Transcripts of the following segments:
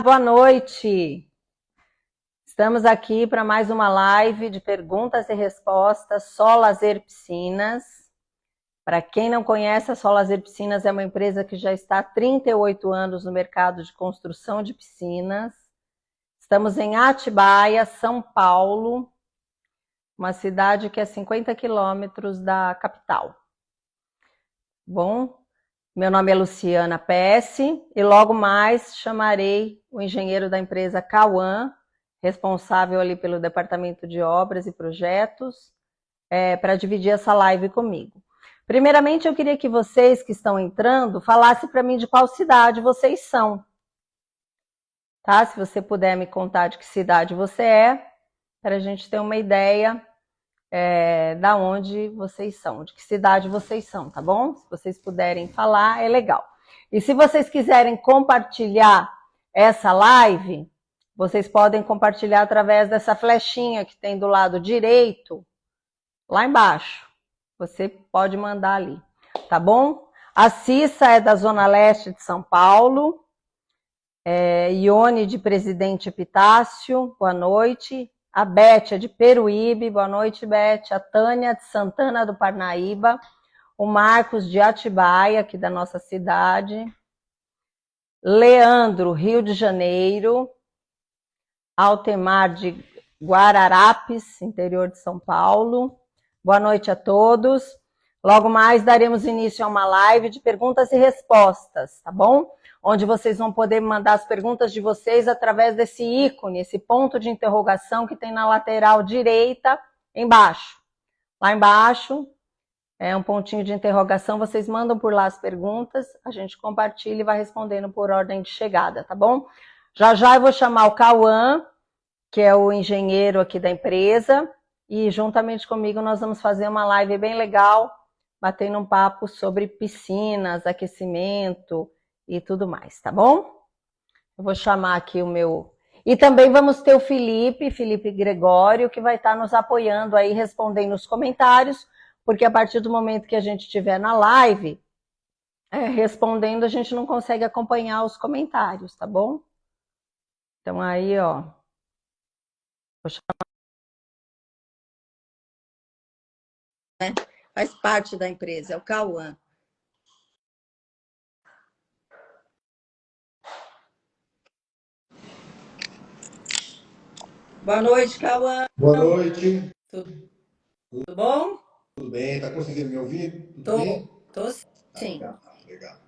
Boa noite. Estamos aqui para mais uma live de perguntas e respostas, Só Lazer Piscinas. Para quem não conhece, a Só Lazer Piscinas é uma empresa que já está há 38 anos no mercado de construção de piscinas. Estamos em Atibaia, São Paulo, uma cidade que é 50 quilômetros da capital. Bom, meu nome é Luciana Pesce e logo mais chamarei o engenheiro da empresa Cauã, responsável ali pelo departamento de obras e projetos, para dividir essa live comigo. Primeiramente, eu queria que vocês que estão entrando falassem para mim de qual cidade vocês são. Tá? Se você puder me contar de que cidade você é, para a gente ter uma ideia da onde vocês são, de que cidade vocês são, tá bom? Se vocês puderem falar, é legal. E se vocês quiserem compartilhar essa live, vocês podem compartilhar através dessa flechinha que tem do lado direito, lá embaixo. Você pode mandar ali, tá bom? A Cissa é da Zona Leste de São Paulo. Ione de Presidente Epitácio, boa noite. A Beth é de Peruíbe, boa noite, Beth. A Tânia de Santana do Parnaíba. O Marcos de Atibaia, aqui da nossa cidade. Leandro, Rio de Janeiro. Altemar de Guararapes, interior de São Paulo. Boa noite a todos. Logo mais daremos início a uma live de perguntas e respostas, tá bom? Onde vocês vão poder mandar as perguntas de vocês através desse ícone, esse ponto de interrogação que tem na lateral direita, embaixo. Lá embaixo é um pontinho de interrogação, vocês mandam por lá as perguntas, a gente compartilha e vai respondendo por ordem de chegada, tá bom? Já já eu vou chamar o Cauã, que é o engenheiro aqui da empresa, e juntamente comigo nós vamos fazer uma live bem legal, batendo um papo sobre piscinas, aquecimento e tudo mais, tá bom? Eu vou chamar aqui o meu... E também vamos ter o Felipe Gregório, que vai estar nos apoiando aí, respondendo os comentários, porque a partir do momento que a gente estiver na live, respondendo, a gente não consegue acompanhar os comentários, tá bom? Então aí, ó... Vou chamar... Faz parte da empresa, é o Cauã. Boa noite, Cauã. Boa noite. Tudo bom? Tudo bem? Tá conseguindo me ouvir? Tô sim. Legal.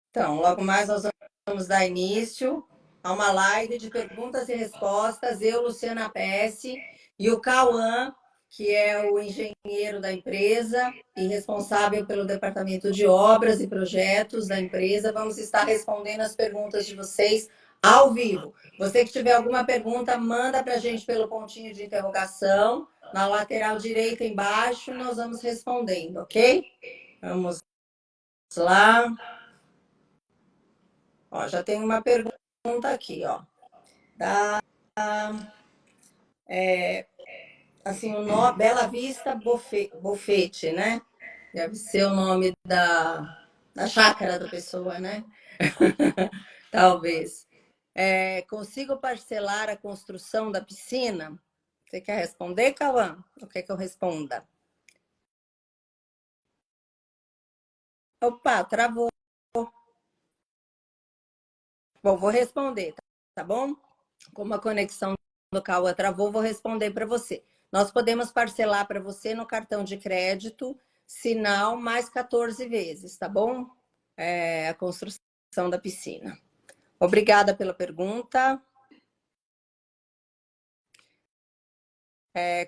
Então, logo mais nós vamos dar início a uma live de perguntas e respostas. Eu, Luciana Pesce, e o Cauã, que é o engenheiro da empresa e responsável pelo departamento de obras e projetos da empresa, vamos estar respondendo as perguntas de vocês ao vivo. Você que tiver alguma pergunta, manda para a gente pelo pontinho de interrogação, na lateral direita embaixo, nós vamos respondendo, ok? Vamos lá. Ó, já tem uma pergunta aqui, ó. Assim, o nome Bela Vista Bofete, né? Deve ser o nome da chácara da pessoa, né? Talvez. Consigo parcelar a construção da piscina? Você quer responder, Cauã? Ou quer que eu responda? Opa, travou. Bom, vou responder, tá bom? Como a conexão do Cauã travou, vou responder para você. Nós podemos parcelar para você no cartão de crédito, sinal mais 14 vezes, tá bom? A construção da piscina. Obrigada pela pergunta.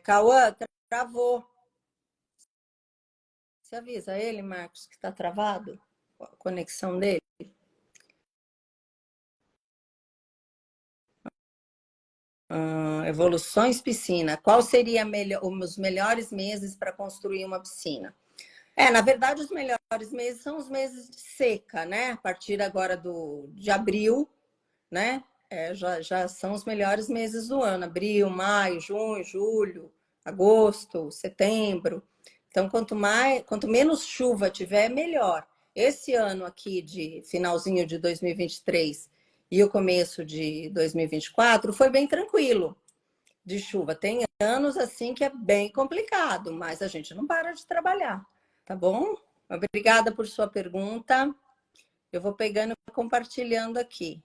Cauã, travou. Você avisa ele, Marcos, que está travado a conexão dele? Evoluções piscina. Qual seria os melhores meses para construir uma piscina? Na verdade, os melhores meses são os meses de seca, né? A partir agora de abril, né? Já são os melhores meses do ano. Abril, maio, junho, julho, agosto, setembro. Então, quanto menos chuva tiver, melhor. Esse ano aqui, de finalzinho de 2023 e o começo de 2024 foi bem tranquilo de chuva. Tem anos assim que é bem complicado, mas a gente não para de trabalhar, tá bom? Obrigada por sua pergunta. Eu vou pegando e compartilhando aqui.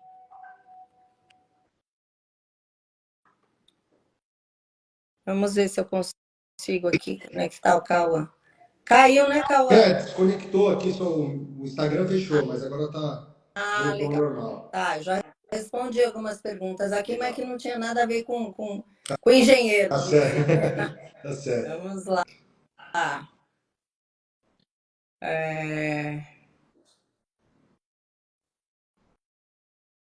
Vamos ver se eu consigo aqui conectar o Cauã. Caiu, né, Cauã? Desconectou aqui, só o Instagram fechou, mas agora voltou ao Legal. normal. Tá, eu já respondi algumas perguntas aqui, legal, mas que não tinha nada a ver com engenheiro. Tá certo. Tá certo. Vamos lá.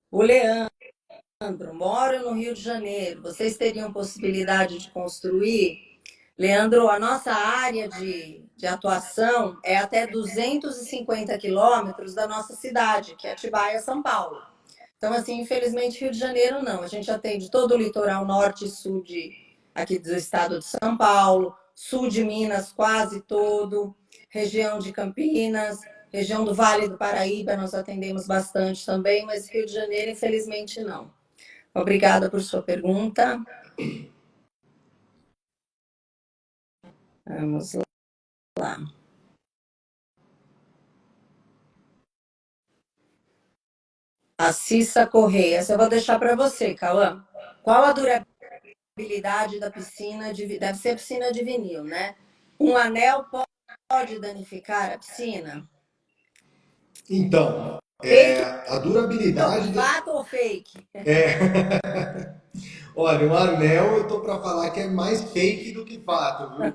O Leandro, moro no Rio de Janeiro. Vocês teriam possibilidade de construir? Leandro, a nossa área de atuação é até 250 quilômetros da nossa cidade, que é Atibaia, São Paulo. Então, assim, infelizmente, Rio de Janeiro não. A gente atende todo o litoral norte e sul aqui do estado de São Paulo, sul de Minas, quase todo, região de Campinas, região do Vale do Paraíba, nós atendemos bastante também, mas Rio de Janeiro, infelizmente, não. Obrigada por sua pergunta. Vamos lá. A Cissa Correia, essa eu vou deixar para você, Cauã. Qual a durabilidade da piscina? Deve ser piscina de vinil, né? Um anel pode danificar a piscina? Então, Fake, a durabilidade. fato ou fake? Olha, um anel eu tô para falar que é mais fake do que fato, viu?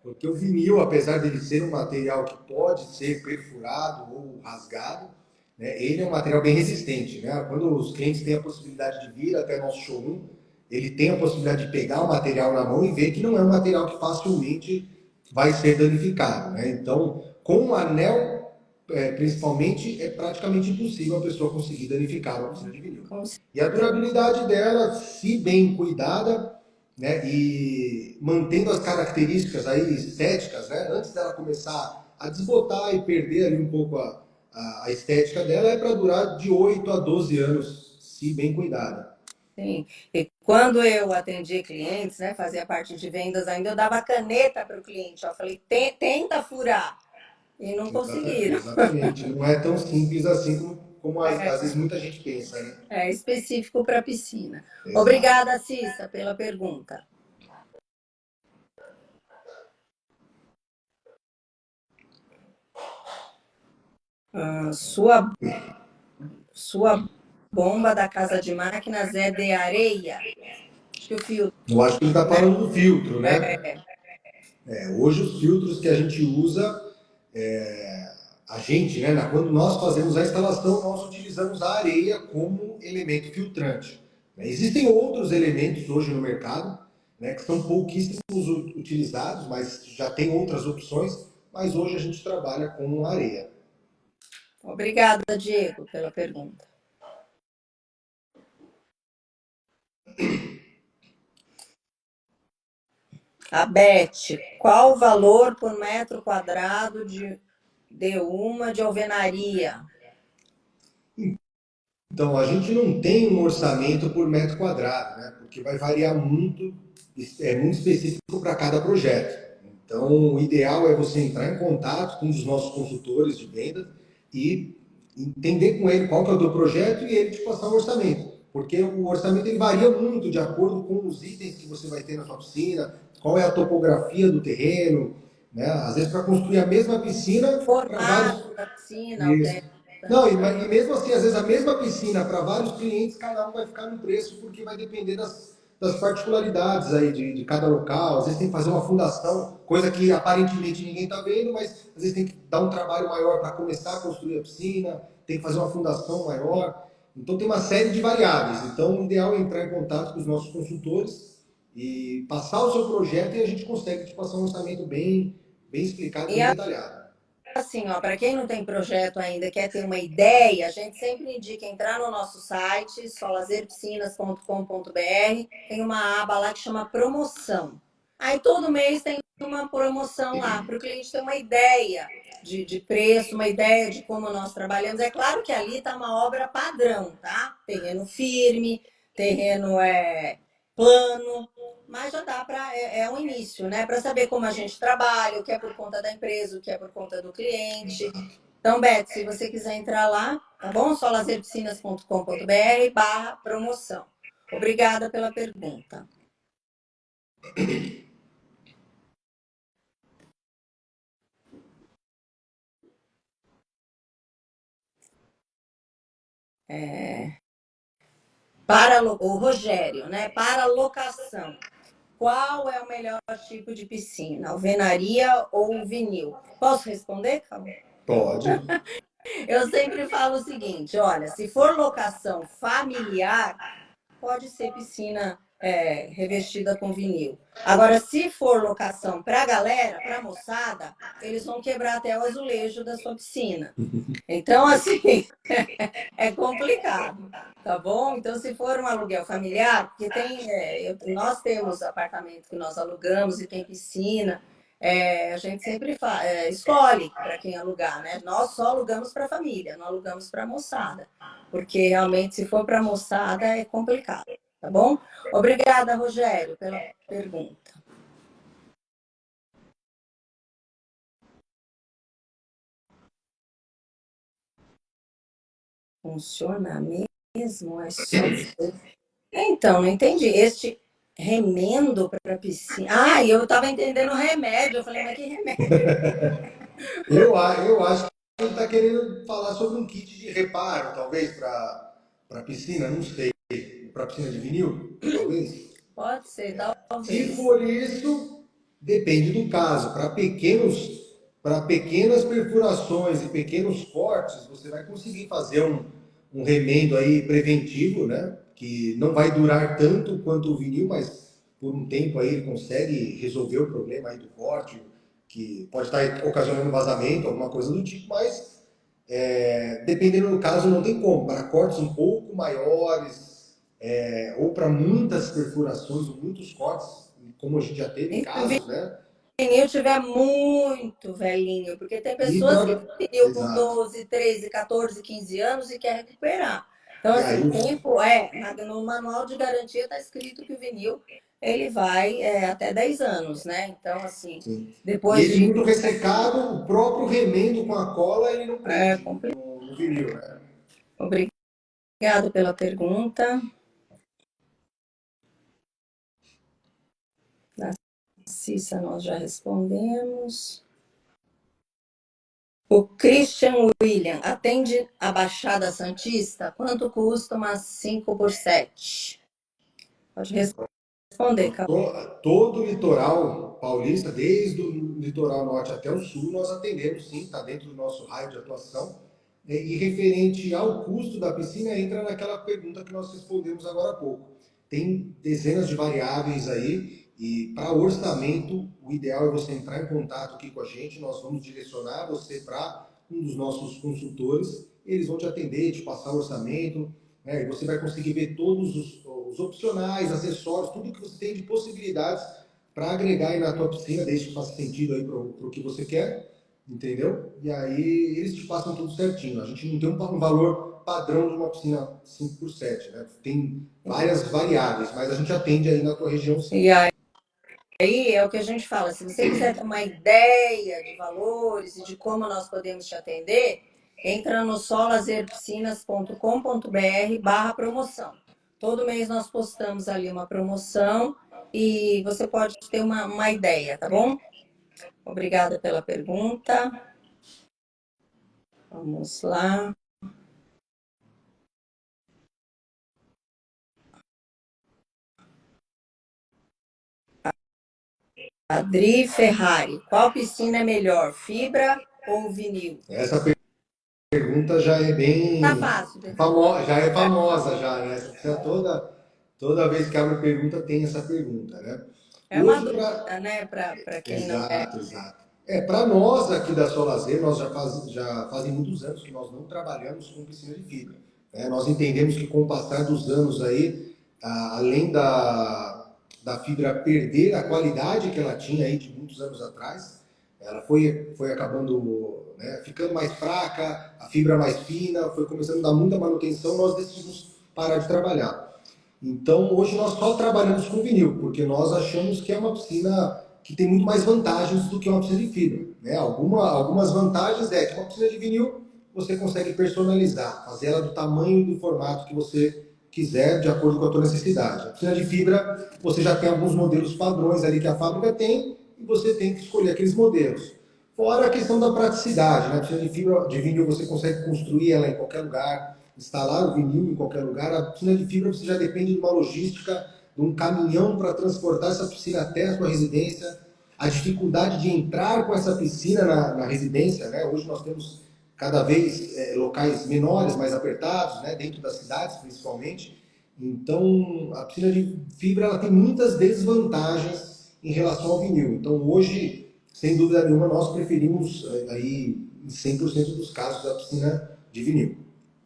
Porque o vinil, apesar dele ser um material que pode ser perfurado ou rasgado, né, ele é um material bem resistente, né? Quando os clientes têm a possibilidade de vir até nosso showroom, ele tem a possibilidade de pegar o material na mão e ver que não é um material que facilmente vai ser danificado, né? Então, com um anel, principalmente, é praticamente impossível a pessoa conseguir danificar uma piscina de vinil. E a durabilidade dela, se bem cuidada, né, e mantendo as características aí estéticas, né, antes dela começar a desbotar e perder ali um pouco a estética dela, é para durar de 8 a 12 anos, se bem cuidada. Sim. E quando eu atendi clientes, né, fazia parte de vendas ainda, eu dava caneta para o cliente. Eu falei, tenta furar. E não conseguiram. Exatamente. Não é tão simples assim como às vezes muita gente pensa, né? É específico para piscina. Exato. Obrigada, Cissa, pela pergunta. Sua bomba da casa de máquinas é de areia? Acho que o filtro. Eu acho que ele está falando do filtro, né? Hoje os filtros que a gente usa, a gente, né, quando nós fazemos a instalação, nós utilizamos a areia como elemento filtrante. Existem outros elementos hoje no mercado, né, que são pouquíssimos utilizados, mas já tem outras opções, mas hoje a gente trabalha com areia. Obrigada, Diego, pela pergunta. A Beth, qual o valor por metro quadrado de uma de alvenaria? Então, a gente não tem um orçamento por metro quadrado, né? Porque vai variar muito, é muito específico para cada projeto. Então, o ideal é você entrar em contato com um dos nossos consultores de venda e entender com ele qual que é o teu projeto e ele te passar um orçamento. Porque o orçamento ele varia muito de acordo com os itens que você vai ter na sua piscina, qual é a topografia do terreno, né? Às vezes, para construir a mesma piscina para vários. Formato da piscina, Isso. altera. Não, e mesmo assim, às vezes a mesma piscina para vários clientes, cada um vai ficar no preço, porque vai depender das particularidades aí de cada local. Às vezes tem que fazer uma fundação, coisa que aparentemente ninguém está vendo, mas às vezes tem que dar um trabalho maior para começar a construir a piscina, tem que fazer uma fundação maior. Então tem uma série de variáveis. Então o ideal é entrar em contato com os nossos consultores e passar o seu projeto e a gente consegue te passar um orçamento bem explicado, E bem detalhado. assim, ó, para quem não tem projeto ainda, quer ter uma ideia, a gente sempre indica entrar no nosso site, solazerpiscinas.com.br, tem uma aba lá que chama promoção. Aí todo mês tem uma promoção lá, para o cliente ter uma ideia de preço, uma ideia de como nós trabalhamos. É claro que ali está uma obra padrão, tá? Terreno firme, terreno plano, mas já dá para é um início, né? Para saber como a gente trabalha, o que é por conta da empresa, o que é por conta do cliente. Então, Beto, se você quiser entrar lá, tá bom? solazerpiscinas.com.br/promoção. Obrigada pela pergunta. Para o Rogério, né? Para locação, qual é o melhor tipo de piscina? Alvenaria ou vinil? Posso responder, Cabo? Pode. Eu sempre falo o seguinte: olha, se for locação familiar, pode ser piscina revestida com vinil. Agora, se for locação para a galera, para a moçada, eles vão quebrar até o azulejo da sua piscina. Então, assim, é complicado, tá bom? Então, se for um aluguel familiar, porque nós temos apartamento que nós alugamos e tem piscina, a gente sempre escolhe para quem alugar, né? Nós só alugamos para a família, não alugamos para a moçada, porque realmente, se for para a moçada, é complicado, tá bom? Obrigada, Rogério, pela pergunta. Funciona mesmo? É só. Então, não entendi. Este remendo para piscina. Ah, eu estava entendendo remédio. Eu falei, mas que remédio? Eu acho que ele está querendo falar sobre um kit de reparo, talvez, para piscina, não sei. Para piscina de vinil, talvez. Pode ser, Se talvez. for isso, depende do caso. Para pequenas perfurações e pequenos cortes, você vai conseguir fazer um remendo aí preventivo, né? Que não vai durar tanto quanto o vinil, mas por um tempo aí ele consegue resolver o problema aí do corte, que pode estar ocasionando vazamento, alguma coisa do tipo, mas dependendo do caso não tem como. Para cortes um pouco maiores, ou para muitas perfurações, muitos cortes, como a gente já teve casos, né? Se o vinil tiver muito velhinho, porque tem E pessoas que para. têm vinil com Exato. 12, 13, 14, 15 anos e quer recuperar. Então, E assim, aí, o tempo no manual de garantia está escrito que o vinil ele vai até 10 anos, né? Então, assim, sim. E depois ele de. muito ressecado, o próprio remendo com a cola ele não É prende complicado. no vinil, né? Obrigado pela pergunta. Da Cissa, nós já respondemos. O Christian William atende a Baixada Santista? Quanto custa uma 5x7? Pode responder, Cauã. Todo o litoral paulista, desde o litoral norte até o sul, nós atendemos, sim, está dentro do nosso raio de atuação. E referente ao custo da piscina, entra naquela pergunta que nós respondemos agora há pouco. Tem dezenas de variáveis aí, e para orçamento, o ideal é você entrar em contato aqui com a gente, nós vamos direcionar você para um dos nossos consultores, eles vão te atender, te passar o orçamento, né? E você vai conseguir ver todos os opcionais, acessórios, tudo que você tem de possibilidades para agregar aí na tua piscina, desde que faça sentido aí para o que você quer, entendeu? E aí eles te passam tudo certinho. A gente não tem um valor padrão de uma piscina 5x7, né? Tem várias variáveis, mas a gente atende aí na tua região sim. E aí é o que a gente fala, se você quiser ter uma ideia de valores e de como nós podemos te atender, entra no solazerpiscinas.com.br/promoção. Todo mês nós postamos ali uma promoção e você pode ter uma ideia, tá bom? Obrigada pela pergunta. Vamos lá. Adri Ferrari, qual piscina é melhor, fibra ou vinil? Essa pergunta já é Tá bem fácil, famosa, já é famosa já, né? Toda vez que abre pergunta tem essa pergunta, né? é uma Hoje dúvida, para né, para quem não é. Exato, exato. Para nós aqui da Solazer, nós já fazem muitos anos que nós não trabalhamos com piscina de fibra. Né? Nós entendemos que com o passar dos anos aí, além da fibra perder a qualidade que ela tinha aí de muitos anos atrás, ela foi acabando, né, ficando mais fraca, a fibra mais fina, foi começando a dar muita manutenção, nós decidimos parar de trabalhar. Então, hoje nós só trabalhamos com vinil, porque nós achamos que é uma piscina que tem muito mais vantagens do que uma piscina de fibra. Né? Algumas vantagens é que uma piscina de vinil você consegue personalizar, fazer ela do tamanho e do formato que você quiser, de acordo com a tua necessidade. A piscina de fibra, você já tem alguns modelos padrões ali que a fábrica tem, e você tem que escolher aqueles modelos. Fora a questão da praticidade, né? A piscina de fibra de vinil você consegue construir ela em qualquer lugar, instalar o vinil em qualquer lugar. A piscina de fibra você já depende de uma logística, de um caminhão para transportar essa piscina até a sua residência. A dificuldade de entrar com essa piscina na residência, né? Hoje nós temos cada vez locais menores, mais apertados, né? Dentro das cidades principalmente. Então, a piscina de fibra ela tem muitas desvantagens em relação ao vinil. Então, hoje, sem dúvida nenhuma, nós preferimos aí em 100% dos casos a piscina de vinil.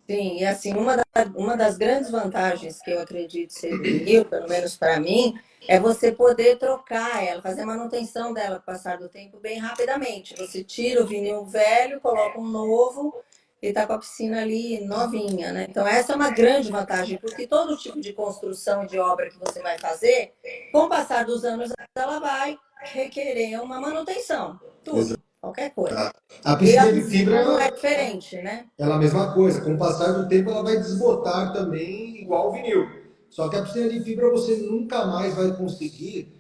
Sim, e assim, uma das grandes vantagens que eu acredito ser do vinil, pelo menos para mim, é você poder trocar ela, fazer a manutenção dela com o passar do tempo bem rapidamente. Você tira o vinil velho, coloca um novo e está com a piscina ali novinha, né? Então, essa é uma grande vantagem, porque todo tipo de construção de obra que você vai fazer, com o passar dos anos, ela vai requerer uma manutenção, tudo, qualquer coisa. A E a piscina de piscina não é fibra diferente, né? ela é a mesma coisa. Com o passar do tempo, ela vai desbotar também, igual o vinil. Só que a piscina de fibra você nunca mais vai conseguir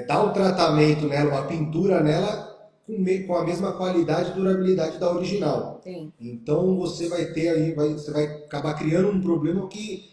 dar o tratamento nela, uma pintura nela, com a mesma qualidade e durabilidade da original. Sim. Então você vai ter aí, você vai acabar criando um problema que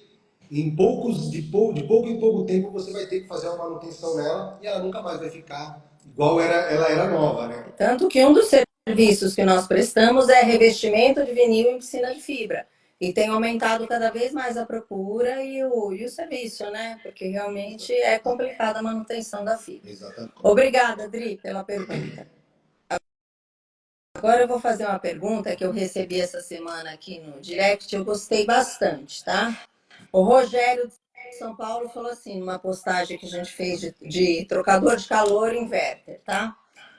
de pouco em pouco tempo você vai ter que fazer uma manutenção nela e ela nunca mais vai ficar igual ela era nova, né? Tanto que um dos serviços que nós prestamos é revestimento de vinil em piscina de fibra. E tem aumentado cada vez mais a procura e o serviço, né? Porque realmente é complicada a manutenção da fibra. Exatamente. Obrigada, Dri, pela pergunta. Agora eu vou fazer uma pergunta que eu recebi essa semana aqui no direct, eu gostei bastante, tá? O Rogério de São Paulo falou assim, numa postagem que a gente fez de trocador de calor inverter, tá?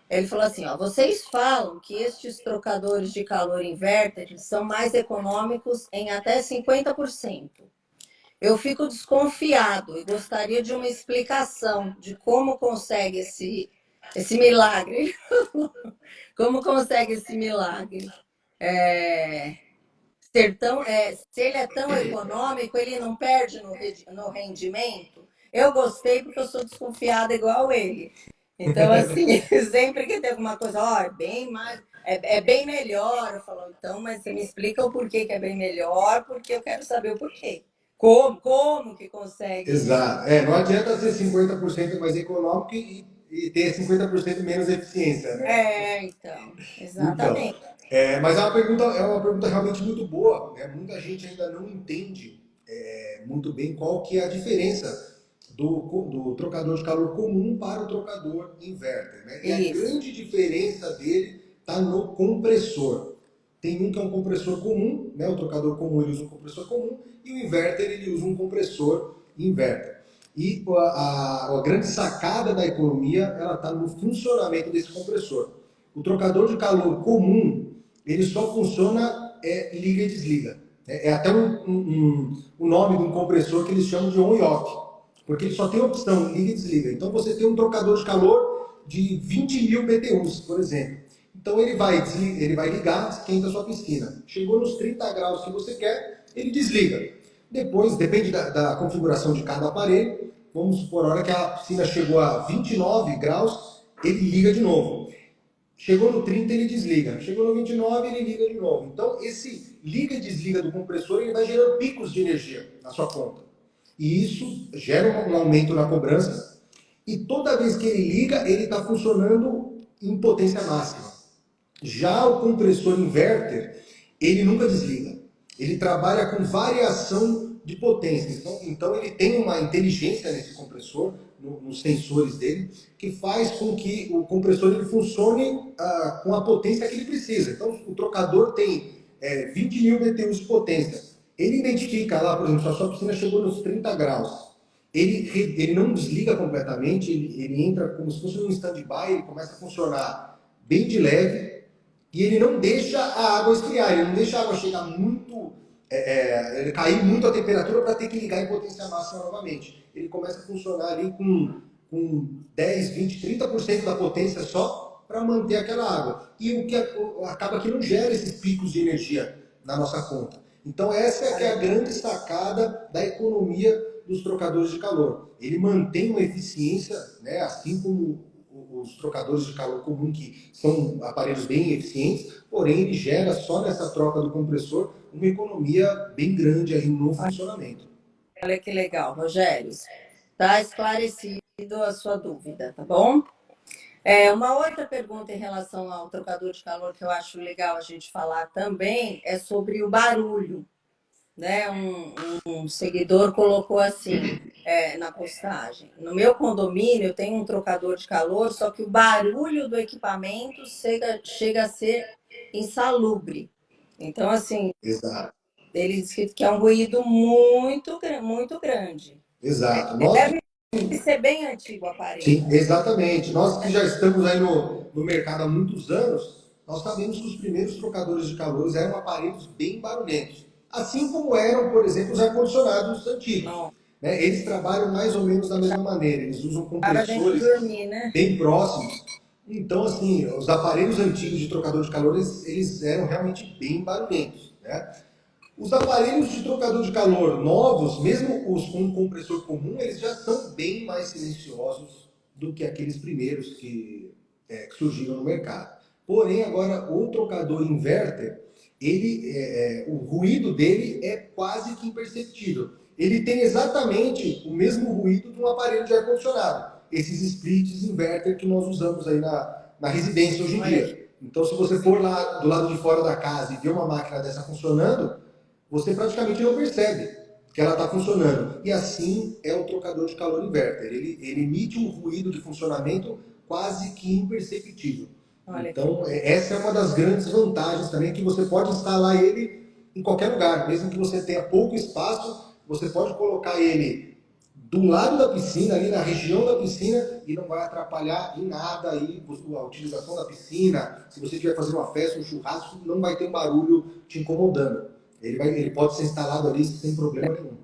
Ele falou assim, ó, vocês falam que estes trocadores de calor inverter são mais econômicos em até 50%. Eu fico desconfiado e gostaria de uma explicação de como consegue esse milagre. Como consegue esse milagre? Se ele é tão econômico, ele não perde no rendimento? Eu gostei porque eu sou desconfiada igual ele. Então, assim, sempre que tem alguma coisa, ó, é bem mais, é bem melhor. Eu falo, então, mas você me explica o porquê que é bem melhor, porque eu quero saber o porquê. Como que consegue isso? Exato. Não adianta ser 50% mais econômico e ter 50% menos eficiência, né? Então, Então, exatamente. mas é uma pergunta realmente muito boa, né? Muita gente ainda não entende muito bem qual que é a diferença do trocador de calor comum para o trocador inverter, né? E a Isso. grande diferença dele está no compressor. Tem um que é um compressor comum, né? O trocador comum ele usa um compressor comum e o inverter ele usa um compressor inverter. E a grande sacada da economia ela está no funcionamento desse compressor. O trocador de calor comum ele só funciona liga e desliga. É até o nome de um compressor que eles chamam de on e off, porque ele só tem opção liga e desliga. Então você tem um trocador de calor de 20 mil BTUs, por exemplo. Então ele vai ligar, esquenta a sua piscina. Chegou nos 30 graus que você quer, ele desliga. Depois, depende da configuração de cada aparelho, vamos supor, a hora que a piscina chegou a 29 graus, ele liga de novo. Chegou no 30, ele desliga. Chegou no 29, ele liga de novo. Então, esse liga e desliga do compressor, ele vai gerando picos de energia na sua conta. E isso gera um aumento na cobrança. E toda vez que ele liga, ele está funcionando em potência máxima. Já o compressor inverter, ele nunca desliga. Ele trabalha com variação de potência. Então ele tem uma inteligência nesse compressor, nos sensores dele, que faz com que o compressor ele funcione com a potência que ele precisa. Então o trocador tem 20 mil BTUs de potência. Ele identifica lá, por exemplo, se a sua piscina chegou nos 30 graus. Ele não desliga completamente, ele entra como se fosse um stand-by, ele começa a funcionar bem de leve, e ele não deixa a água esfriar, ele não deixa a água chegar muito, ele cair muito a temperatura para ter que ligar em potência máxima novamente. Ele começa a funcionar ali com 10, 20, 30% da potência só para manter aquela água. E o que acaba que não gera esses picos de energia na nossa conta. Então essa é que é a grande sacada da economia dos trocadores de calor. Ele mantém uma eficiência, né, assim como os trocadores de calor comum, que são aparelhos bem eficientes, porém ele gera só nessa troca do compressor uma economia bem grande aí no funcionamento. Olha que legal, Rogério. Está esclarecido a sua dúvida, tá bom? Uma outra pergunta em relação ao trocador de calor que eu acho legal a gente falar também é sobre o barulho, né? Um seguidor colocou assim, na postagem: no meu condomínio tem um trocador de calor, só que o barulho do equipamento chega a ser insalubre. Então, assim, Exato. ele diz que é um ruído muito, muito grande. Exato. Nós Deve ser bem antigo o aparelho. Sim, exatamente. Nós que já estamos aí no mercado há muitos anos, nós sabemos que os primeiros trocadores de calores eram aparelhos bem barulhentos. Assim como eram, por exemplo, os ar-condicionados antigos. Não, Né? Eles trabalham mais ou menos da mesma maneira. Eles usam para a gente compressores dormir, né? bem próximos. Então, assim, os aparelhos antigos de trocador de calor, eles eram realmente bem barulhentos. Né? Os aparelhos de trocador de calor novos, mesmo os com compressor comum, eles já são bem mais silenciosos do que aqueles primeiros que surgiram no mercado. Porém, agora o trocador inverter, o ruído dele é quase que imperceptível. Ele tem exatamente o mesmo ruído de um aparelho de ar-condicionado. Esses splits inverter que nós usamos aí na residência hoje em dia. Então, se você for lá do lado de fora da casa e ver uma máquina dessa funcionando, você praticamente não percebe que ela está funcionando. E assim é o trocador de calor inverter. Ele emite um ruído de funcionamento quase que imperceptível. Olha que Então, essa é uma das grandes vantagens também, que você pode instalar ele em qualquer lugar. Mesmo que você tenha pouco espaço, você pode colocar ele do lado da piscina, ali na região da piscina, e não vai atrapalhar em nada aí a utilização da piscina. Se você estiver fazendo uma festa, um churrasco, não vai ter um barulho te incomodando. Ele pode ser instalado ali sem problema nenhum.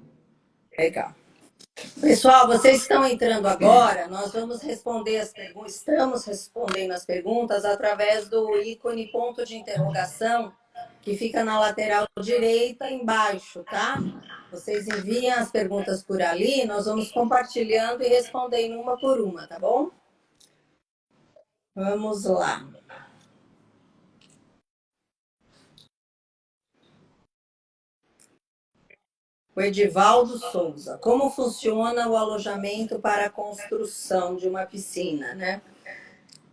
legal. Pessoal, vocês estão entrando agora, nós vamos responder as perguntas, estamos respondendo as perguntas através do ícone ponto de interrogação que fica na lateral direita embaixo, tá? Vocês enviam as perguntas por ali, nós vamos compartilhando e respondendo uma por uma, tá bom? Vamos lá. O Edivaldo Souza: como funciona o alojamento para a construção de uma piscina, né?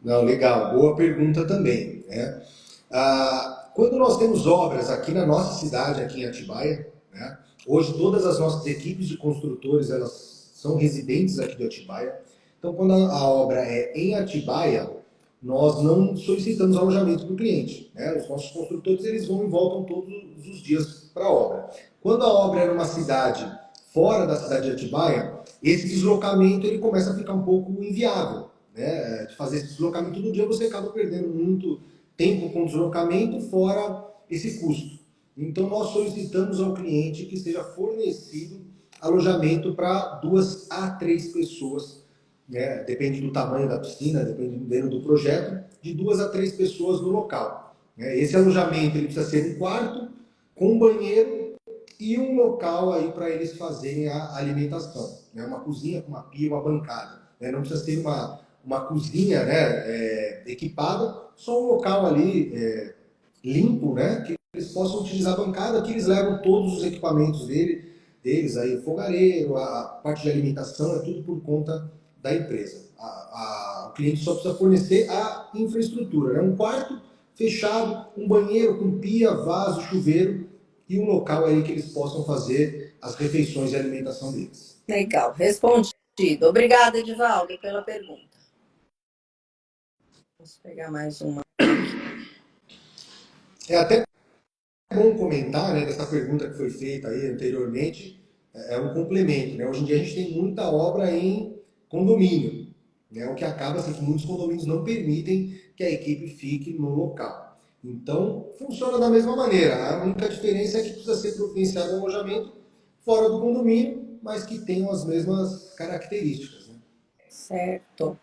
Não, legal, boa pergunta também. Né? Quando nós temos obras aqui na nossa cidade, aqui em Atibaia, né? Hoje todas as nossas equipes de construtores elas são residentes aqui de Atibaia. Então, quando a obra é em Atibaia, nós não solicitamos alojamento do cliente. Né? Os nossos construtores eles vão e voltam todos os dias para a obra. Quando a obra é numa cidade fora da cidade de Atibaia, esse deslocamento ele começa a ficar um pouco inviável. Né? De fazer esse deslocamento todo dia, você acaba perdendo muito tempo com deslocamento, fora esse custo. Então, nós solicitamos ao cliente que seja fornecido alojamento para 2 a 3 pessoas, né? Depende do tamanho da piscina, dependendo do projeto, de 2 a 3 pessoas no local. Né? Esse alojamento ele precisa ser um quarto, com um banheiro e um local aí para eles fazerem a alimentação. Né? Uma cozinha com uma pia, uma bancada. Né? Não precisa ser uma cozinha, né, equipada, só um local ali limpo, né, que eles possam utilizar a bancada, que eles levam todos os equipamentos deles, aí, o fogareiro, a parte de alimentação, é tudo por conta da empresa. O cliente só precisa fornecer a infraestrutura, né, um quarto fechado, um banheiro com pia, vaso, chuveiro e um local aí que eles possam fazer as refeições e alimentação deles. Legal, respondido. Obrigada, Edivaldo, pela pergunta. Vamos pegar mais uma. É até bom comentar, né, dessa pergunta que foi feita aí anteriormente, um complemento. Né? Hoje em dia a gente tem muita obra em condomínio, né? O que acaba assim, que muitos condomínios não permitem que a equipe fique no local. Então, funciona da mesma maneira. A única diferença é que precisa ser providenciado um alojamento fora do condomínio, mas que tenham as mesmas características. Né? Certo.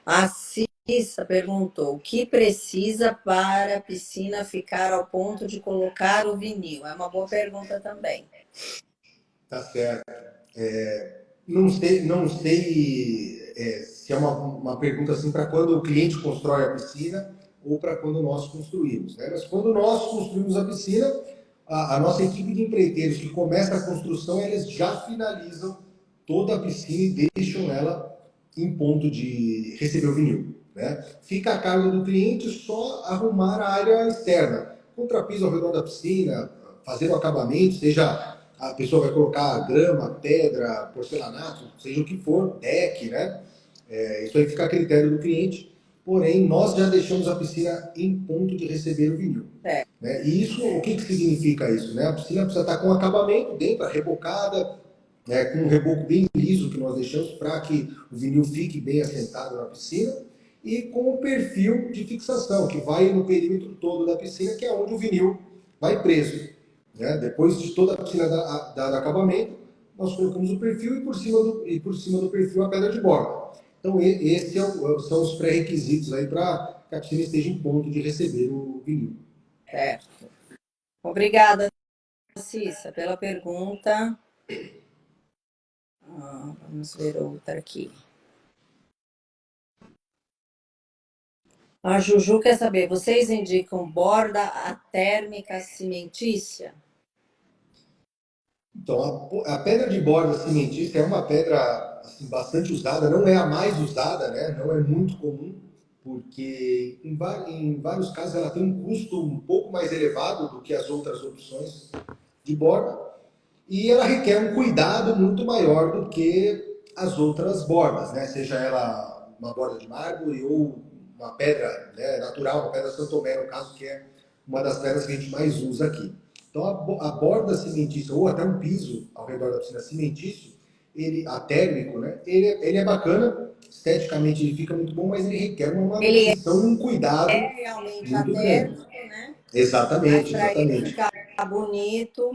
A Cissa perguntou: o que precisa para a piscina ficar ao ponto de colocar o vinil? É uma boa pergunta também. Tá certo. Não sei se é uma pergunta assim para quando o cliente constrói a piscina ou para quando nós construímos. Né? Mas quando nós construímos a piscina, a nossa equipe de empreiteiros que começa a construção, eles já finalizam toda a piscina e deixam ela em ponto de receber o vinil. Né? Fica a cargo do cliente só arrumar a área externa, contrapiso ao redor da piscina, fazer o acabamento, seja a pessoa vai colocar grama, pedra, porcelanato, seja o que for, deck, né? Isso aí fica a critério do cliente. Porém, nós já deixamos a piscina em ponto de receber o vinil. Né? E isso, o que significa isso? Né? A piscina precisa estar com acabamento dentro, rebocada, né? Com um reboco bem liso que nós deixamos para que o vinil fique bem assentado na piscina e com o perfil de fixação, que vai no perímetro todo da piscina, que é onde o vinil vai preso. Né? Depois de toda a piscina dado acabamento, nós colocamos o perfil e por cima do perfil a pedra de borda. Então, esses são os pré-requisitos aí para que a piscina esteja em ponto de receber o vinil. Certo. Obrigada, Cissa, pela pergunta. Vamos ver outra aqui. A Juju quer saber, vocês indicam borda térmica cimentícia? Então, a pedra de borda cimentícia é uma pedra assim, bastante usada, não é a mais usada, né? Não é muito comum, porque em vários casos ela tem um custo um pouco mais elevado do que as outras opções de borda, e ela requer um cuidado muito maior do que as outras bordas, né? Seja ela uma borda de mármore ou uma pedra, né, natural, uma pedra Santomé, no caso, que é uma das pedras que a gente mais usa aqui. Então, a borda cimentícia, ou até um piso ao redor da piscina cimentício, a térmico, né, ele é bacana, esteticamente ele fica muito bom, mas ele requer uma manutenção e um cuidado realmente muito grande. atérmico, né? Mas Exatamente, para ele exatamente. ficar bonito,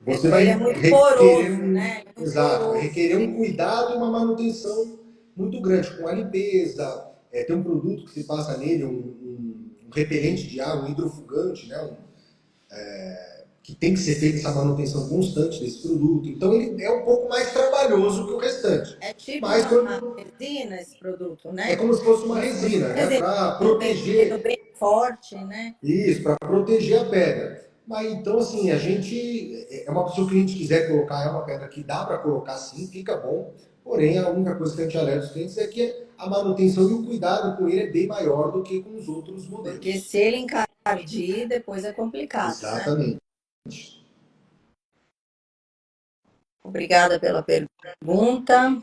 Você vai ele é muito requerer poroso, né? Ele é muito exato, vai poroso. requerer um cuidado e uma manutenção muito grande, com a limpeza, tem um produto que se passa nele, um repelente de água, um hidrofugante, né? Que tem que ser feita essa manutenção constante desse produto. Então ele é um pouco mais trabalhoso que o restante. É tipo Mas uma quando resina esse produto, é né? como se fosse uma Como se fosse resina, uma né? resina, Para um tecido proteger bem forte, né? isso, para proteger a pedra. Mas então, assim, a gente. Se o cliente quiser colocar, é uma pedra que dá para colocar sim, fica bom. Porém, a única coisa que a gente alerta os clientes é que a manutenção e o cuidado com ele é bem maior do que com os outros Porque modelos. se ele encardir, depois é complicado, né? Exatamente. Obrigada pela pergunta.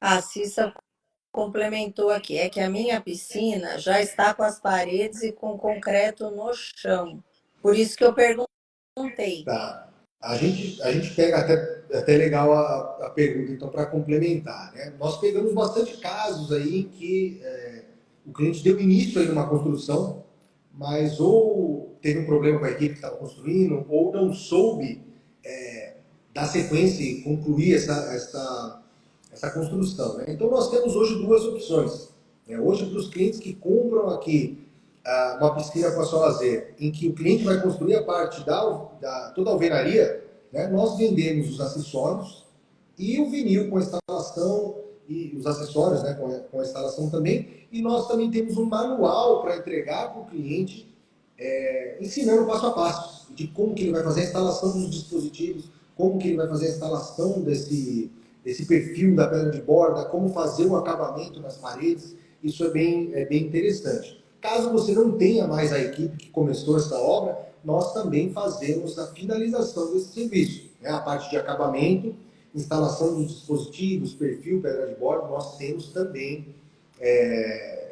A Cissa complementou aqui, é que a minha piscina já está com as paredes e com concreto no chão. Por isso que eu perguntei. Tá. A gente pega até legal a pergunta, então, para complementar. Né? Nós pegamos bastante casos aí em que o cliente deu início aí numa construção, mas ou teve um problema com a equipe que estava construindo, ou não soube dar sequência e concluir essa construção. Né? Então, nós temos hoje duas opções. Né? Hoje, para os clientes que compram aqui uma piscina com a sua lazer, em que o cliente vai construir a parte toda a alvenaria, né? Nós vendemos os acessórios e o vinil com a instalação e os acessórios, né? Com a instalação também. E nós também temos um manual para entregar para o cliente, ensinando passo a passo de como que ele vai fazer a instalação dos dispositivos, como que ele vai fazer a instalação desse perfil da pedra de borda, como fazer o acabamento nas paredes. Isso é bem interessante. Caso você não tenha mais a equipe que começou essa obra, nós também fazemos a finalização desse serviço. Né? A parte de acabamento, instalação dos dispositivos, perfil, pedra de borda, nós temos também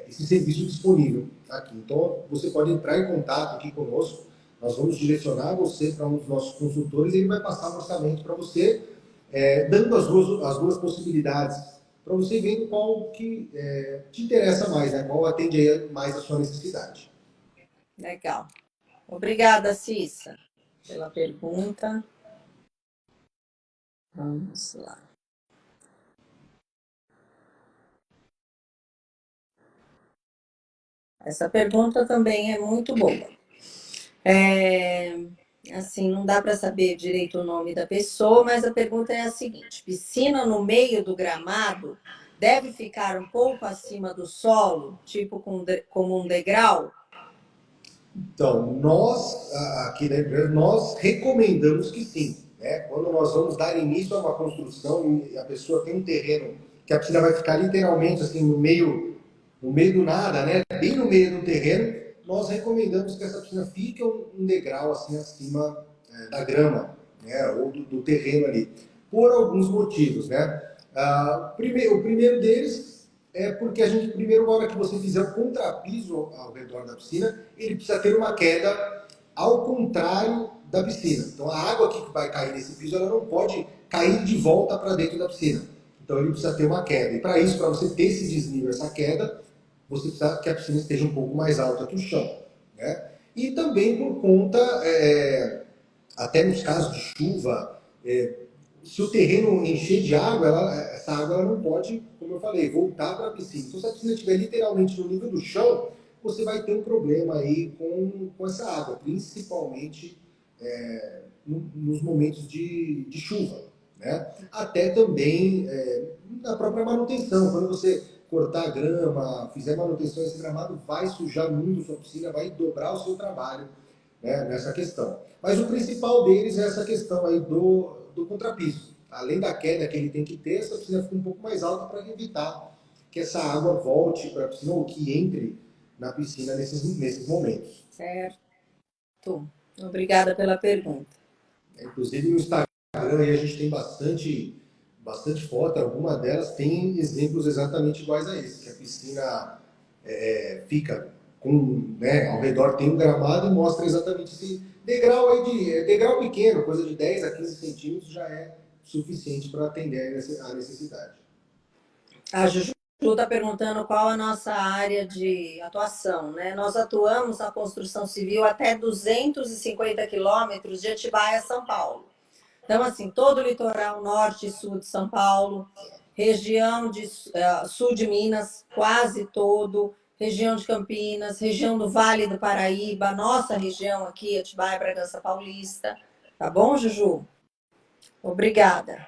esse serviço disponível aqui. Então, você pode entrar em contato aqui conosco, nós vamos direcionar você para um dos nossos consultores e ele vai passar um orçamento para você dando as duas possibilidades para você ver qual que te interessa mais, né? Qual atende aí mais a sua necessidade. Legal. Obrigada, Cissa, pela pergunta. Vamos lá. Essa pergunta também é muito boa. Assim, não dá para saber direito o nome da pessoa, mas a pergunta é a seguinte: piscina no meio do gramado deve ficar um pouco acima do solo, tipo como um degrau? Então, nós, aqui na empresa, nós recomendamos que sim. Né? Quando nós vamos dar início a uma construção e a pessoa tem um terreno que a piscina vai ficar literalmente assim no meio do nada, né? Bem no meio do terreno, nós recomendamos que essa piscina fique um degrau assim acima da grama, né? Ou do terreno ali, por alguns motivos, né? O primeiro deles é porque a gente, primeiro, na hora que você fizer o contrapiso ao redor da piscina, ele precisa ter uma queda ao contrário da piscina. Então, a água que vai cair nesse piso, ela não pode cair de volta para dentro da piscina. Então, ele precisa ter uma queda. E para isso, para você ter esse desnível, essa queda, você precisa que a piscina esteja um pouco mais alta que o chão. Né? E também por conta, até nos casos de chuva, se o terreno encher de água, essa água ela não pode, como eu falei, voltar para a piscina. Então, se a piscina estiver literalmente no nível do chão, você vai ter um problema aí com essa água, principalmente nos momentos de chuva. Né? Até também na própria manutenção, quando você cortar a grama, fizer manutenção, esse gramado vai sujar muito a sua piscina, vai dobrar o seu trabalho, né, nessa questão. Mas o principal deles é essa questão aí do contrapiso. Além da queda que ele tem que ter, essa piscina fica um pouco mais alta para evitar que essa água volte para a piscina ou que entre na piscina nesses momentos. Certo. Obrigada pela pergunta. Inclusive no Instagram aí a gente tem bastante foto, alguma delas tem exemplos exatamente iguais a esse, que a piscina fica com, né, ao redor tem um gramado e mostra exatamente esse degrau aí degrau pequeno, coisa de 10 a 15 centímetros já é suficiente para atender a necessidade. A Juju está perguntando qual a nossa área de atuação, né? Nós atuamos na construção civil até 250 quilômetros de Atibaia, São Paulo. Então, assim, todo o litoral norte e sul de São Paulo, região de sul de Minas, quase todo, região de Campinas, região do Vale do Paraíba, nossa região aqui, Atibaia, Bragança Paulista. Tá bom, Juju? Obrigada.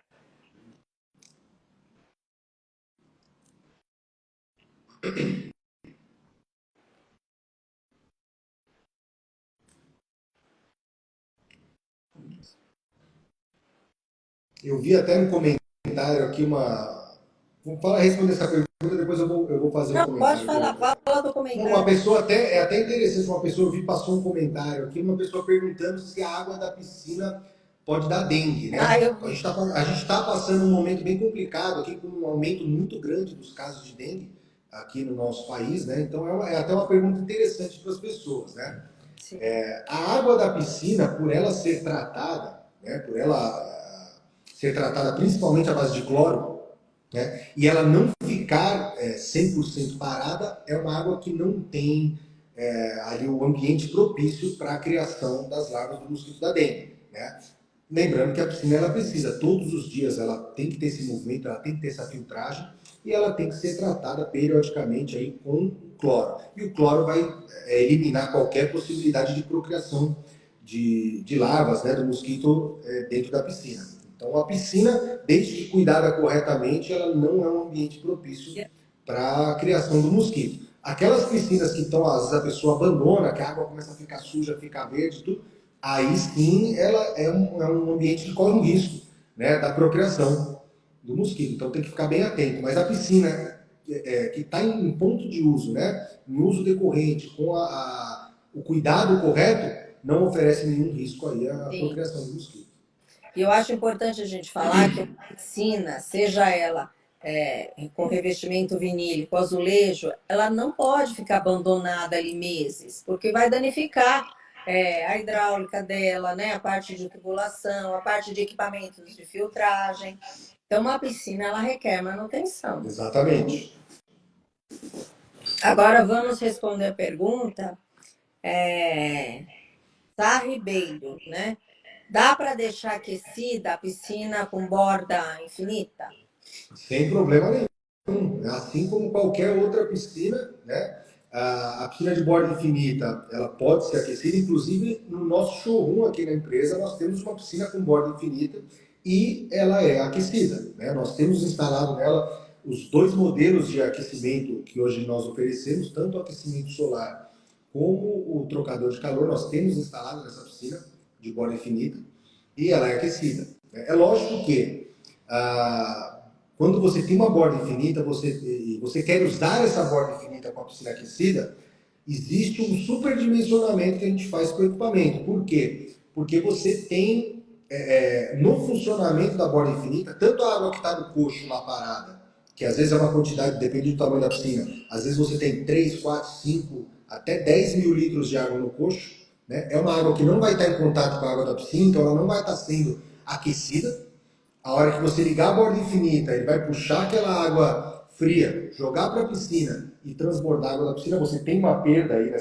Eu vi até no comentário aqui uma. Vamos responder essa pergunta, depois eu vou fazer um Não, pode comentário. falar, fala do Uma comentário. pessoa até, é até interessante, uma pessoa, eu vi, passou um comentário aqui, uma pessoa perguntando se a água da piscina pode dar dengue, Ah, né? eu vi. A gente tá passando um momento bem complicado aqui, com um aumento muito grande dos casos de dengue aqui no nosso país, né? Então é até uma pergunta interessante para as pessoas, né? Sim. A água da piscina, por ela ser tratada, né? Por ela ser tratada principalmente à base de cloro, né? E ela não ficar 100% parada, é uma água que não tem ali o ambiente propício para a criação das larvas do mosquito da dengue. Né? Lembrando que a piscina ela precisa, todos os dias, ela tem que ter esse movimento, ela tem que ter essa filtragem e ela tem que ser tratada periodicamente aí com cloro. E o cloro vai eliminar qualquer possibilidade de procriação de larvas, né, do mosquito dentro da piscina. Então, a piscina, desde que cuidada corretamente, ela não é um ambiente propício para a criação do mosquito. Aquelas piscinas que estão, às vezes a pessoa abandona, que a água começa a ficar suja, ficar verde, tudo, aí sim ela é um ambiente que corre um risco, né, da procriação do mosquito. Então tem que ficar bem atento. Mas a piscina que está em ponto de uso, né, em uso decorrente, com o cuidado correto, não oferece nenhum risco aí à Sim. procriação do mosquito. E eu acho importante a gente falar que a piscina, seja ela com revestimento vinílico, azulejo, ela não pode ficar abandonada ali meses, porque vai danificar a hidráulica dela, né? A parte de tubulação, a parte de equipamentos de filtragem. Então, uma piscina, ela requer manutenção. Exatamente. Agora, vamos responder a pergunta. Tá, Ribeiro, né? Dá para deixar aquecida a piscina com borda infinita? Sem problema nenhum. Assim como qualquer outra piscina, né? A piscina de borda infinita, ela pode ser aquecida. Inclusive, no nosso showroom aqui na empresa, nós temos uma piscina com borda infinita e ela é aquecida, né? Nós temos instalado nela os dois modelos de aquecimento que hoje nós oferecemos, tanto o aquecimento solar como o trocador de calor, nós temos instalado nessa piscina de borda infinita e ela é aquecida. É lógico que ah, quando você tem uma borda infinita, você quer usar essa borda infinita com a piscina aquecida, existe um superdimensionamento que a gente faz com o equipamento. Por quê? Porque você tem, no funcionamento da borda infinita, tanto a água que está no coxo lá parada, que às vezes é uma quantidade, depende do tamanho da piscina, às vezes você tem 3, 4, 5, até 10 mil litros de água no coxo, né? É uma água que não vai estar em contato com a água da piscina, então ela não vai estar sendo aquecida. A hora que você ligar a borda infinita, ele vai puxar aquela água fria, jogar para a piscina e transbordar a água da piscina, você tem uma perda aí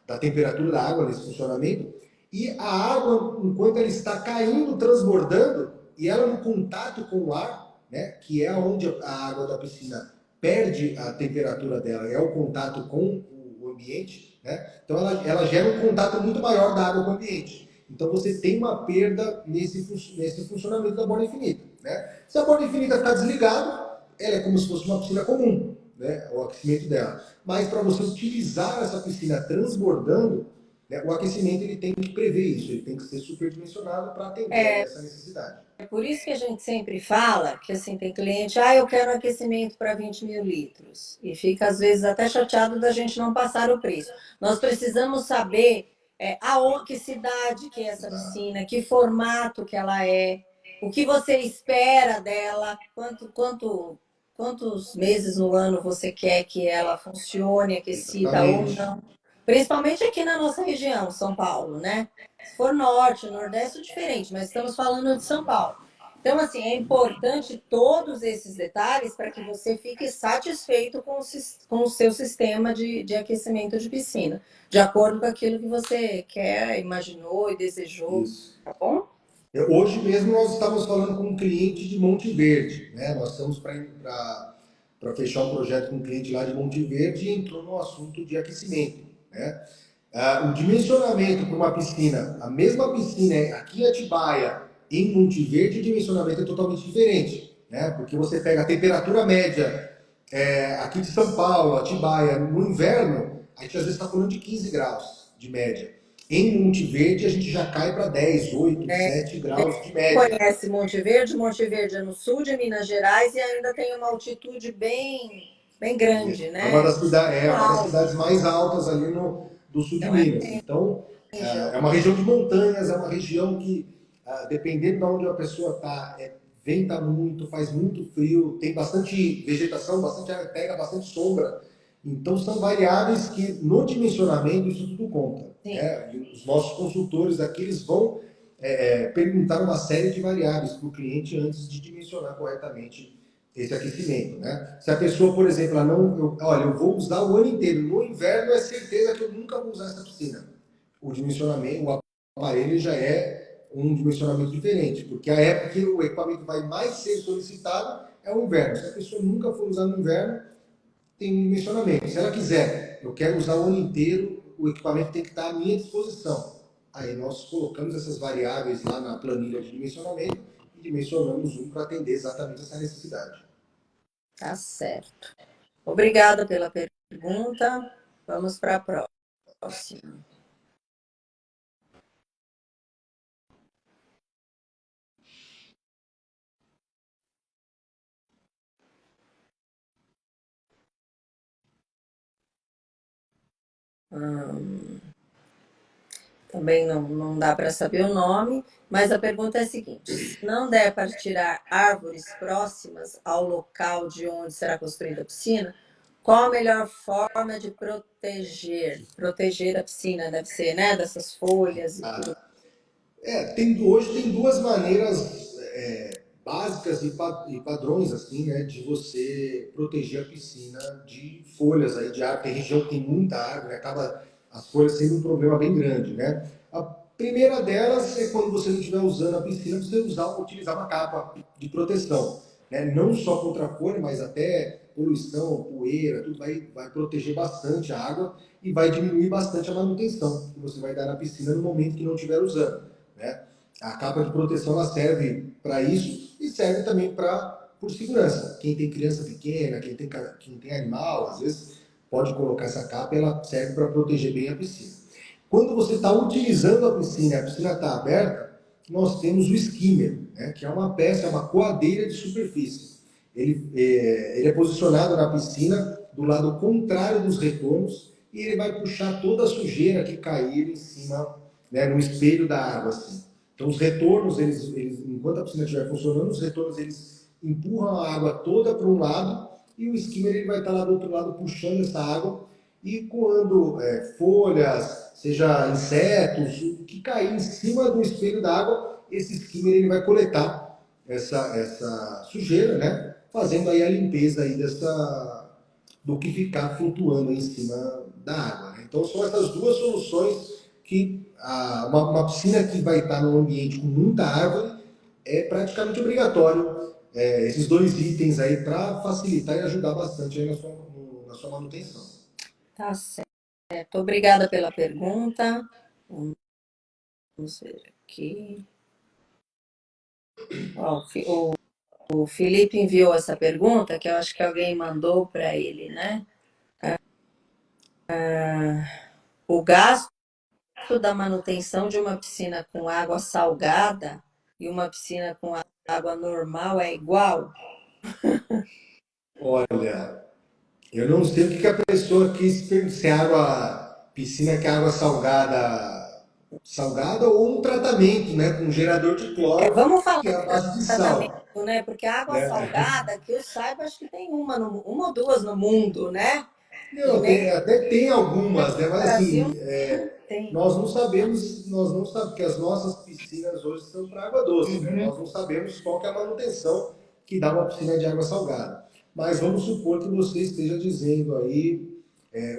da temperatura da água nesse funcionamento. E a água, enquanto ela está caindo, transbordando, e ela no contato com o ar, né, que é onde a água da piscina perde a temperatura dela, é o contato com o ambiente, né? Então ela gera um contato muito maior da água com o ambiente. Então você tem uma perda nesse funcionamento da borda infinita, né? Se a borda infinita ficar desligada, ela é como se fosse uma piscina comum, né? O aquecimento dela. Mas para você utilizar essa piscina transbordando, né, o aquecimento ele tem que prever isso, ele tem que ser superdimensionado para atender a essa necessidade. É por isso que a gente sempre fala que assim tem cliente, eu quero aquecimento para 20 mil litros. E fica, às vezes, até chateado da gente não passar o preço. Nós precisamos saber que cidade que é essa piscina, que formato que ela é, o que você espera dela, quantos meses no ano você quer que ela funcione aquecida ou Exatamente. não. Principalmente aqui na nossa região, São Paulo, né? Se for norte, nordeste é diferente, mas estamos falando de São Paulo. Então, assim, é importante todos esses detalhes para que você fique satisfeito com o seu sistema de aquecimento de piscina, de acordo com aquilo que você quer, imaginou e desejou, Isso. tá bom? Hoje mesmo nós estávamos falando com um cliente de Monte Verde, né? Nós estamos para fechar um projeto com um cliente lá de Monte Verde e entrou no assunto de aquecimento, né? O dimensionamento para uma piscina, a mesma piscina aqui em Atibaia, em Monte Verde, o dimensionamento é totalmente diferente, né? Porque você pega a temperatura média aqui de São Paulo, Atibaia, no inverno, a gente às vezes está falando de 15 graus de média. Em Monte Verde, a gente já cai para 10, 8, 7 graus de média. Conhece Monte Verde é no sul de Minas Gerais e ainda tem uma altitude bem grande, É uma né? das Alto. cidades mais altas ali do sul de Então é Minas. Então, região. é uma região de montanhas, é uma região que, dependendo de onde a pessoa está, venta muito, faz muito frio, tem bastante vegetação, pega bastante sombra. Então, são variáveis que, no dimensionamento, isso tudo conta. Né? E os nossos consultores aqui, eles vão perguntar uma série de variáveis para o cliente antes de dimensionar corretamente esse aquecimento, né? Se a pessoa, por exemplo, ela não, olha, eu vou usar o ano inteiro, no inverno é certeza que eu nunca vou usar essa piscina. O dimensionamento, o aparelho já é um dimensionamento diferente, porque a época que o equipamento vai mais ser solicitado é o inverno. Se a pessoa nunca for usar no inverno, tem um dimensionamento. Se ela quiser, eu quero usar o ano inteiro, o equipamento tem que estar à minha disposição. Aí nós colocamos essas variáveis lá na planilha de dimensionamento e dimensionamos um para atender exatamente essa necessidade. Tá certo. Obrigada pela pergunta. Vamos para a próxima. Também não dá para saber o nome, mas a pergunta é a seguinte: se não der para tirar árvores próximas ao local de onde será construída a piscina, Qual a melhor forma de proteger? Proteger a piscina, deve ser, né? Dessas folhas e tudo. Hoje tem duas maneiras básicas e padrões assim, né, de você proteger a piscina de folhas aí de árvore. Tem região que tem muita árvore, acaba as folhas sendo um problema bem grande, né? A primeira delas é quando você não estiver usando a piscina, você utilizar uma capa de proteção, né? Não só contra a folha, mas até poluição, poeira, tudo vai proteger bastante a água e vai diminuir bastante a manutenção que você vai dar na piscina no momento que não estiver usando, né? A capa de proteção ela serve para isso e serve também por segurança. Quem tem criança pequena, quem tem animal, às vezes pode colocar essa capa e ela serve para proteger bem a piscina. Quando você está utilizando a piscina está aberta, nós temos o skimmer, né, que é uma peça, é uma coadeira de superfície. Ele é posicionado na piscina do lado contrário dos retornos e ele vai puxar toda a sujeira que cair em cima, né, no espelho da água. Assim. Então, os retornos, enquanto a piscina estiver funcionando, os retornos eles empurram a água toda para um lado e o skimmer ele vai estar lá do outro lado puxando essa água e coando folhas, seja insetos, o que cair em cima do espelho da água, esse skimmer ele vai coletar essa sujeira, né? Fazendo aí a limpeza aí do que ficar flutuando em cima da água. Né? Então são essas duas soluções que uma piscina que vai estar num ambiente com muita árvore é praticamente obrigatório esses dois itens aí para facilitar e ajudar bastante aí na sua manutenção. Tá certo. Obrigada pela pergunta. Vamos ver aqui. Ó, o Felipe enviou essa pergunta, que eu acho que alguém mandou para ele, né? O gasto da manutenção de uma piscina com água salgada e uma piscina com água normal é igual? Olha, eu não sei o que a pessoa quis se é água, piscina que é água salgada ou um tratamento, né, com um gerador de cloro, Vamos falar que é a base de tratamento, sal. né? Porque a água Né? salgada, que eu saiba, acho que tem uma ou duas no mundo, né? E Não, nem até tem algumas, né, no mas Brasil assim, tem. nós não sabemos, porque as nossas piscinas hoje são para água doce, né? Uhum. Nós não sabemos qual que é a manutenção que dá uma piscina de água salgada. Mas vamos supor que você esteja dizendo aí,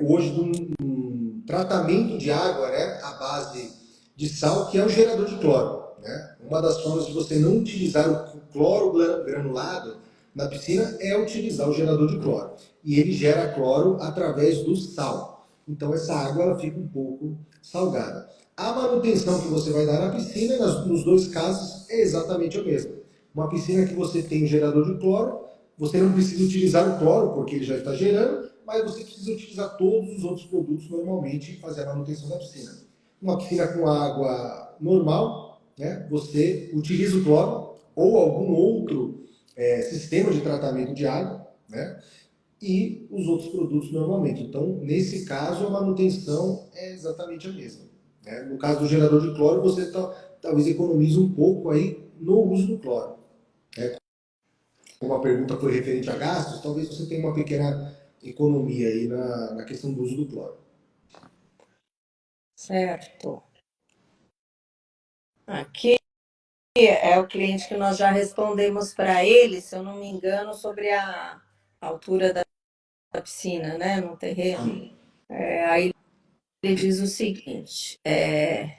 hoje, de um tratamento de água, né, à base de sal, que é o gerador de cloro. Né? Uma das formas de você não utilizar o cloro granulado na piscina é utilizar o gerador de cloro. E ele gera cloro através do sal. Então essa água ela fica um pouco salgada. A manutenção que você vai dar na piscina, nos dois casos, é exatamente a mesma. Uma piscina que você tem um gerador de cloro, você não precisa utilizar o cloro, porque ele já está gerando, mas você precisa utilizar todos os outros produtos normalmente e fazer a manutenção da piscina. Uma piscina com água normal, né, você utiliza o cloro ou algum outro sistema de tratamento de água, né, e os outros produtos normalmente. Então, nesse caso, a manutenção é exatamente a mesma. Né? No caso do gerador de cloro, você talvez economize um pouco aí no uso do cloro. Né? Como a pergunta foi referente a gastos, talvez você tenha uma pequena economia aí na questão do uso do cloro. Certo. Aqui é o cliente que nós já respondemos para ele, se eu não me engano, sobre a altura da piscina, né, no terreno. Aí ele diz o seguinte: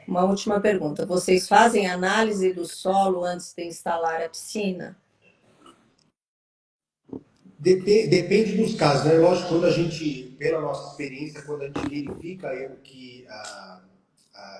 uma última pergunta. Vocês fazem análise do solo antes de instalar a piscina? Depende dos casos, né? Lógico, quando a gente, pela nossa experiência, quando a gente verifica o que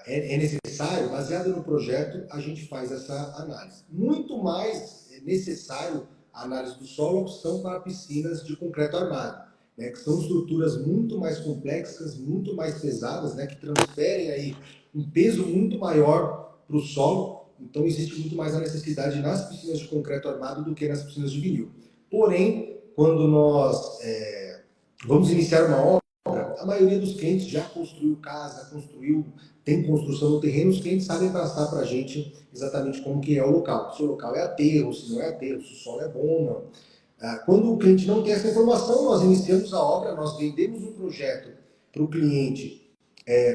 é necessário, baseado no projeto, a gente faz essa análise. Muito mais necessário a análise do solo, a opção para piscinas de concreto armado, né? Que são estruturas muito mais complexas, muito mais pesadas, né? Que transferem aí um peso muito maior para o solo. Então existe muito mais a necessidade nas piscinas de concreto armado do que nas piscinas de vinil. Porém, quando nós vamos iniciar uma obra, a maioria dos clientes já construiu casa, tem construção no terreno, os clientes sabem passar para a gente exatamente como que é o local. Se o local é aterro, se não é aterro, se o solo é bom ou não. Quando o cliente não tem essa informação, nós iniciamos a obra, nós vendemos um projeto para o cliente,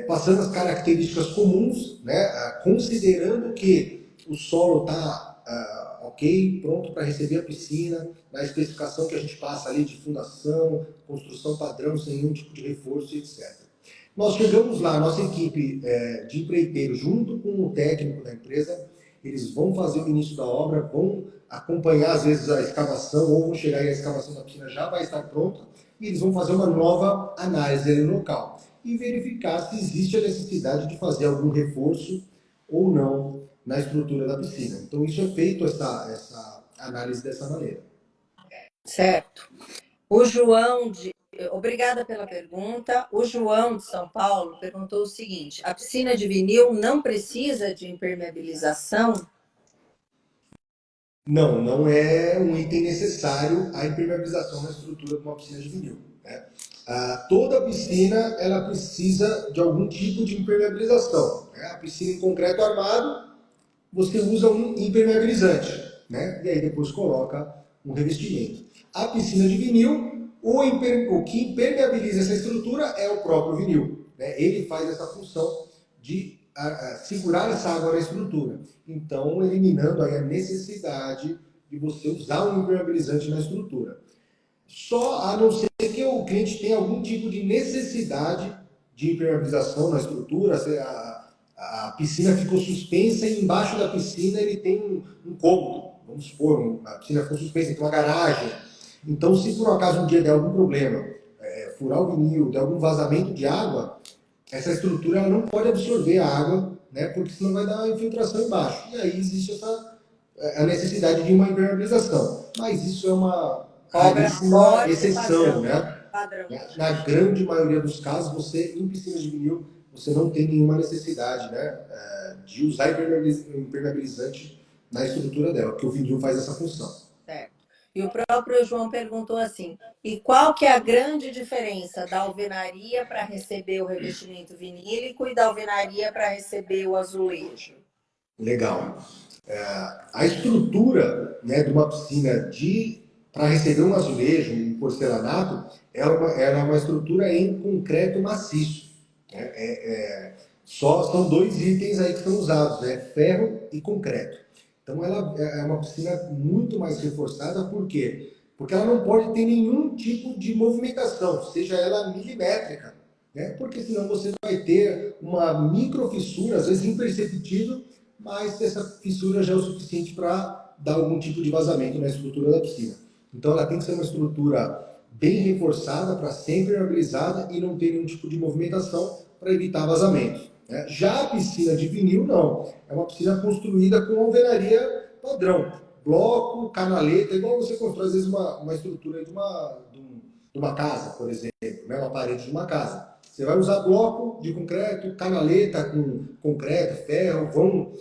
passando as características comuns, né, considerando que o solo está ok, pronto para receber a piscina, na especificação que a gente passa ali de fundação, construção padrão, sem nenhum tipo de reforço, etc. Nós chegamos lá, nossa equipe de empreiteiros, junto com o técnico da empresa, eles vão fazer o início da obra, vão acompanhar às vezes a escavação, ou vão chegar e a escavação da piscina já vai estar pronta, e eles vão fazer uma nova análise ali no local e verificar se existe a necessidade de fazer algum reforço ou não na estrutura da piscina. Então isso é feito, essa análise dessa maneira. Certo. O João de... Obrigada pela pergunta. O João de São Paulo perguntou o seguinte: a piscina de vinil não precisa de impermeabilização? Não, não é um item necessário a impermeabilização na estrutura de uma piscina de vinil, né? Toda piscina ela precisa de algum tipo de impermeabilização, né? A piscina em concreto armado, você usa um impermeabilizante, né? E aí depois coloca um revestimento. A piscina de vinil, o que impermeabiliza essa estrutura é o próprio vinil, né? Ele faz essa função de segurar essa água na estrutura. Então, eliminando aí a necessidade de você usar um impermeabilizante na estrutura. Só a não ser que o cliente tenha algum tipo de necessidade de impermeabilização na estrutura, a piscina ficou suspensa e embaixo da piscina ele tem um cômodo, vamos supor, a piscina ficou suspensa, tem uma garagem. Então, se por um acaso um dia der algum problema, furar o vinil, der algum vazamento de água, essa estrutura ela não pode absorver a água, né, porque senão vai dar infiltração embaixo. E aí existe a necessidade de uma impermeabilização. Mas isso é uma raríssima exceção, né? Padrão. Na grande maioria dos casos, você, em piscinas de vinil, você não tem nenhuma necessidade, né, de usar impermeabilizante na estrutura dela, porque o vinil faz essa função. Certo. E o próprio João perguntou assim: e qual que é a grande diferença da alvenaria para receber o revestimento vinílico e da alvenaria para receber o azulejo? Legal. A estrutura, né, de uma piscina para receber um azulejo, um porcelanato, ela é uma estrutura em concreto maciço, né? Só são dois itens aí que são usados, né? Ferro e concreto. Então ela é uma piscina muito mais reforçada, por quê? Porque ela não pode ter nenhum tipo de movimentação, seja ela milimétrica, né? Porque senão você vai ter uma microfissura, às vezes imperceptível, mas essa fissura já é o suficiente para dar algum tipo de vazamento na estrutura da piscina. Então ela tem que ser uma estrutura bem reforçada para ser impermeabilizada e não ter nenhum tipo de movimentação para evitar vazamentos, né? Já a piscina de vinil não, é uma piscina construída com alvenaria padrão, bloco, canaleta, igual você constrói às vezes uma estrutura de uma casa, por exemplo, né? Uma parede de uma casa. Você vai usar bloco de concreto, canaleta com concreto, ferro,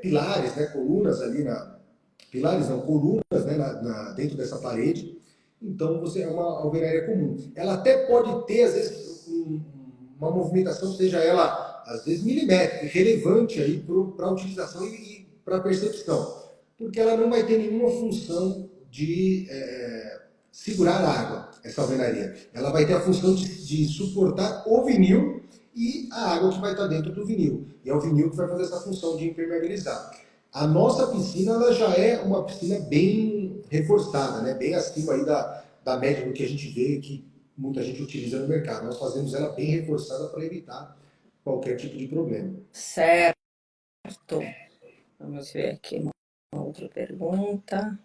pilares, né, colunas ali pilares não, colunas, né, dentro dessa parede. Então você é uma alvenaria comum. Ela até pode ter às vezes uma movimentação, seja ela às vezes milimétrica, relevante aí para a utilização e para a percepção, porque ela não vai ter nenhuma função de segurar a água, essa alvenaria. Ela vai ter a função de suportar o vinil e a água que vai estar dentro do vinil. E é o vinil que vai fazer essa função de impermeabilizar. A nossa piscina ela já é uma piscina bem reforçada, né? Bem acima aí da média do que a gente vê que muita gente utiliza no mercado. Nós fazemos ela bem reforçada para evitar qualquer tipo de problema. Certo. Vamos ver aqui uma outra pergunta.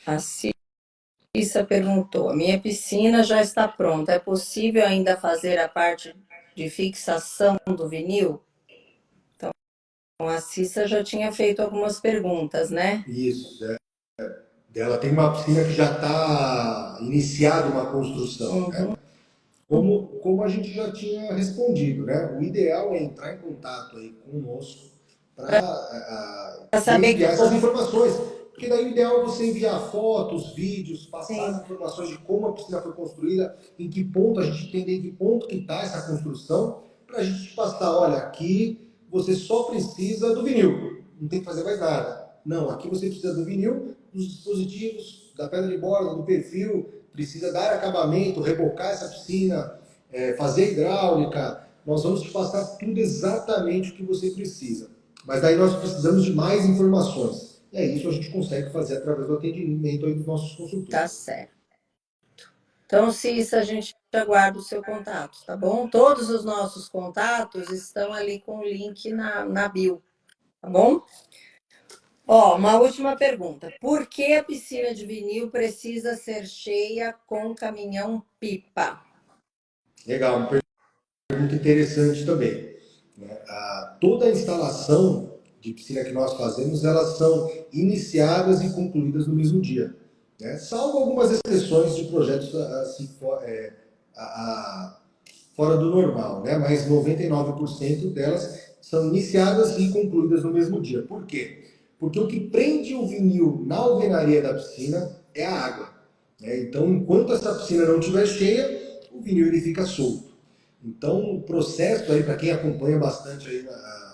A Cissa perguntou: a minha piscina já está pronta, é possível ainda fazer a parte de fixação do vinil? Então, a Cissa já tinha feito algumas perguntas, né? Isso. Ela tem uma piscina que já está iniciada uma construção, né? Como a gente já tinha respondido, né? O ideal é entrar em contato aí conosco para saber enviar essas informações. Porque daí o ideal é você enviar fotos, vídeos, passar as informações de como a piscina foi construída, em que ponto a gente entender em que ponto que está essa construção, para a gente passar, olha, aqui você só precisa do vinil, não tem que fazer mais nada. Não, aqui você precisa do vinil, dos dispositivos, da pedra de borda, do perfil, precisa dar acabamento, rebocar essa piscina, fazer hidráulica. Nós vamos te passar tudo exatamente o que você precisa. Mas daí nós precisamos de mais informações. E é isso a gente consegue fazer através do atendimento aí dos nossos consultores. Tá certo. Então, Cissa, a gente aguarda o seu contato, tá bom? Todos os nossos contatos estão ali com o link na bio, tá bom? Ó, uma última pergunta. Por que a piscina de vinil precisa ser cheia com caminhão-pipa? Legal, uma pergunta interessante também. Toda a instalação de piscina que nós fazemos, elas são iniciadas e concluídas no mesmo dia, né? Salvo algumas exceções de projetos assim, fora do normal, né? Mas 99% delas são iniciadas e concluídas no mesmo dia. Por quê? Porque o que prende o vinil na alvenaria da piscina é a água, né? Então, enquanto essa piscina não estiver cheia, o vinil ele fica solto. Então, o processo aí, para quem acompanha bastante aí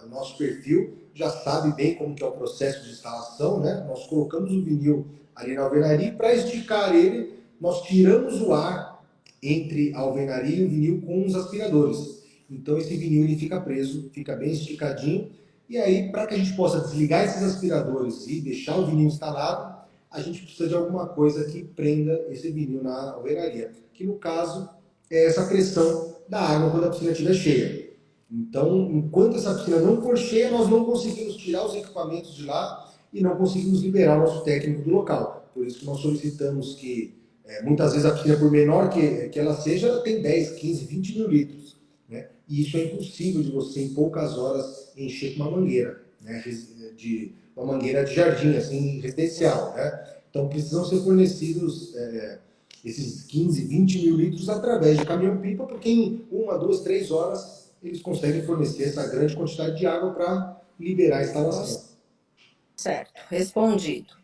o nosso perfil, já sabe bem como que é o processo de instalação, né? Nós colocamos o vinil ali na alvenaria e para esticar ele, nós tiramos o ar entre a alvenaria e o vinil com os aspiradores. Então, esse vinil ele fica preso, fica bem esticadinho. E aí, para que a gente possa desligar esses aspiradores e deixar o vinil instalado, a gente precisa de alguma coisa que prenda esse vinil na alvenaria, que no caso é essa pressão da água quando a piscina estiver cheia. Então, enquanto essa piscina não for cheia, nós não conseguimos tirar os equipamentos de lá e não conseguimos liberar o nosso técnico do local. Por isso que nós solicitamos que, muitas vezes a piscina, por menor que ela seja, ela tem 10, 15, 20 mil litros, né? E isso é impossível de você, em poucas horas, encher com uma mangueira, né? Uma mangueira de jardim, assim, residencial, né? Então, precisam ser fornecidos esses 15, 20 mil litros através de caminhão-pipa, porque em 1, 2, 3 horas eles conseguem fornecer essa grande quantidade de água para liberar a instalação. Certo, respondido.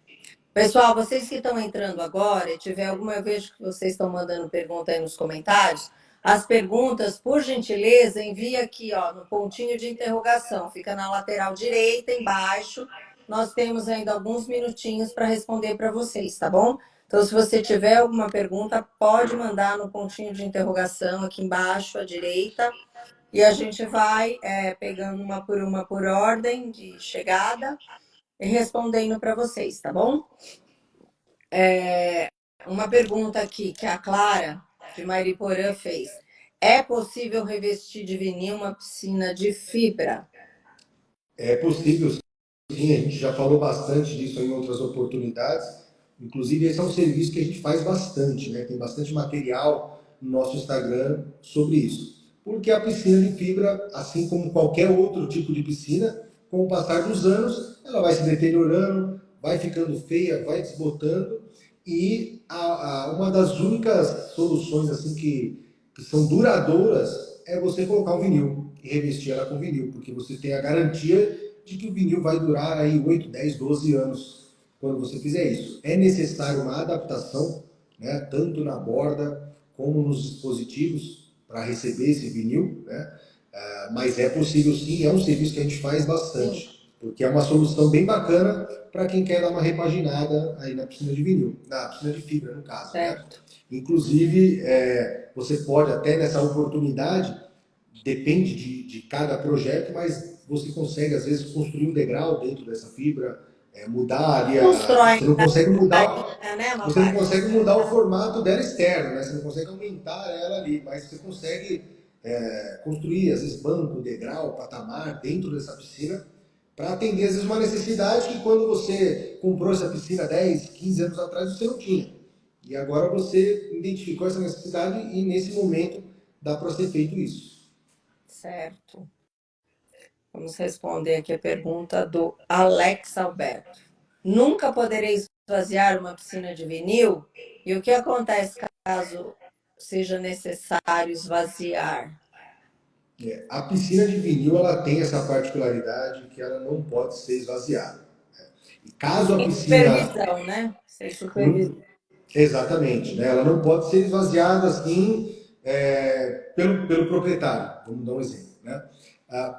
Pessoal, vocês que estão entrando agora, e tiver alguma vez que vocês estão mandando pergunta aí nos comentários, as perguntas, por gentileza, envia aqui, ó, no pontinho de interrogação, fica na lateral direita, embaixo. Nós temos ainda alguns minutinhos para responder para vocês, tá bom? Então, se você tiver alguma pergunta, pode mandar no pontinho de interrogação aqui embaixo, à direita, e a gente vai pegando uma por ordem de chegada e respondendo para vocês, tá bom? Uma pergunta aqui que a Clara, de Mariporã, fez. É possível revestir de vinil uma piscina de fibra? É possível, sim, a gente já falou bastante disso em outras oportunidades. Inclusive, esse é um serviço que a gente faz bastante, né? Tem bastante material no nosso Instagram sobre isso. Porque a piscina de fibra, assim como qualquer outro tipo de piscina, com o passar dos anos, ela vai se deteriorando, vai ficando feia, vai desbotando. E uma das únicas soluções assim que são duradouras é você colocar um vinil e revestir ela com vinil, porque você tem a garantia de que o vinil vai durar aí 8, 10, 12 anos quando você fizer isso. É necessário uma adaptação, né, tanto na borda como nos dispositivos para receber esse vinil, né? Mas é possível sim, é um serviço que a gente faz bastante, porque é uma solução bem bacana para quem quer dar uma repaginada aí na piscina de vinil, na piscina de fibra, no caso, Certo. né? Inclusive, você pode até nessa oportunidade, depende de cada projeto, mas você consegue às vezes construir um degrau dentro dessa fibra, mudar ali Constrói você não consegue mudar, né, uma você não parte. consegue mudar o formato dela externo, né? Você não consegue aumentar ela ali, mas você consegue construir às vezes banco, degrau, patamar dentro dessa piscina para atender às vezes uma necessidade que quando você comprou essa piscina 10, 15 anos atrás você não tinha. E agora você identificou essa necessidade e nesse momento dá para ser feito isso. Certo. Vamos responder aqui a pergunta do Alex Alberto. Nunca poderei esvaziar uma piscina de vinil? E o que acontece caso seja necessário esvaziar? A piscina de vinil ela tem essa particularidade que ela não pode ser esvaziada. E caso a Sem piscina supervisão, né? Sem supervisão. exatamente, né? Ela não pode ser esvaziada assim pelo proprietário. Vamos dar um exemplo, né?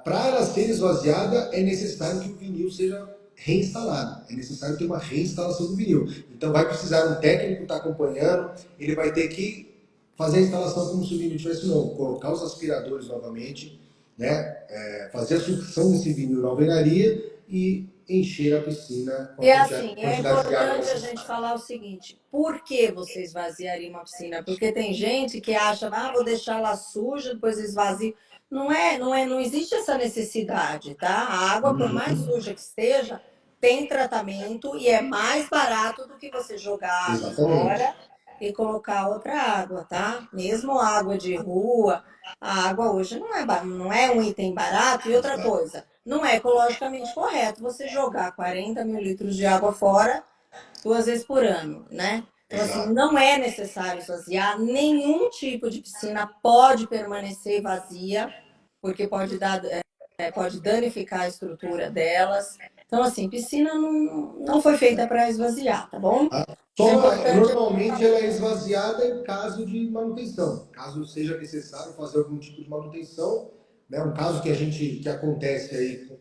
Para ela ser esvaziada é necessário que o vinil seja reinstalado. É necessário ter uma reinstalação do vinil. Então vai precisar um técnico estar acompanhando, ele vai ter que fazer a instalação como se o vinil tivesse novo, colocar os aspiradores novamente, né? Fazer a sucção desse vinil na alvenaria e encher a piscina com E a assim, é quantidade de água importante a gente necessária. falar o seguinte: por que você esvaziaria uma piscina? Porque tem gente que acha, vou deixar ela suja, depois esvazio. Não existe essa necessidade, tá? A água, por mais Uhum. suja que esteja, tem tratamento e é mais barato do que você jogar água Exatamente. fora e colocar outra água, tá? Mesmo água de rua, a água hoje não é um item barato. E outra Exato. coisa, não é ecologicamente correto você jogar 40 mil litros de água fora 2 vezes por ano, né? Então, assim, Exato. não é necessário esvaziar. Nenhum tipo de piscina pode permanecer vazia, porque pode danificar a estrutura delas. Então, assim, piscina não foi feita para esvaziar, tá bom? Então, é Só, importante. normalmente ela é esvaziada em caso de manutenção. Caso seja necessário fazer algum tipo de manutenção, né? Um caso que acontece aí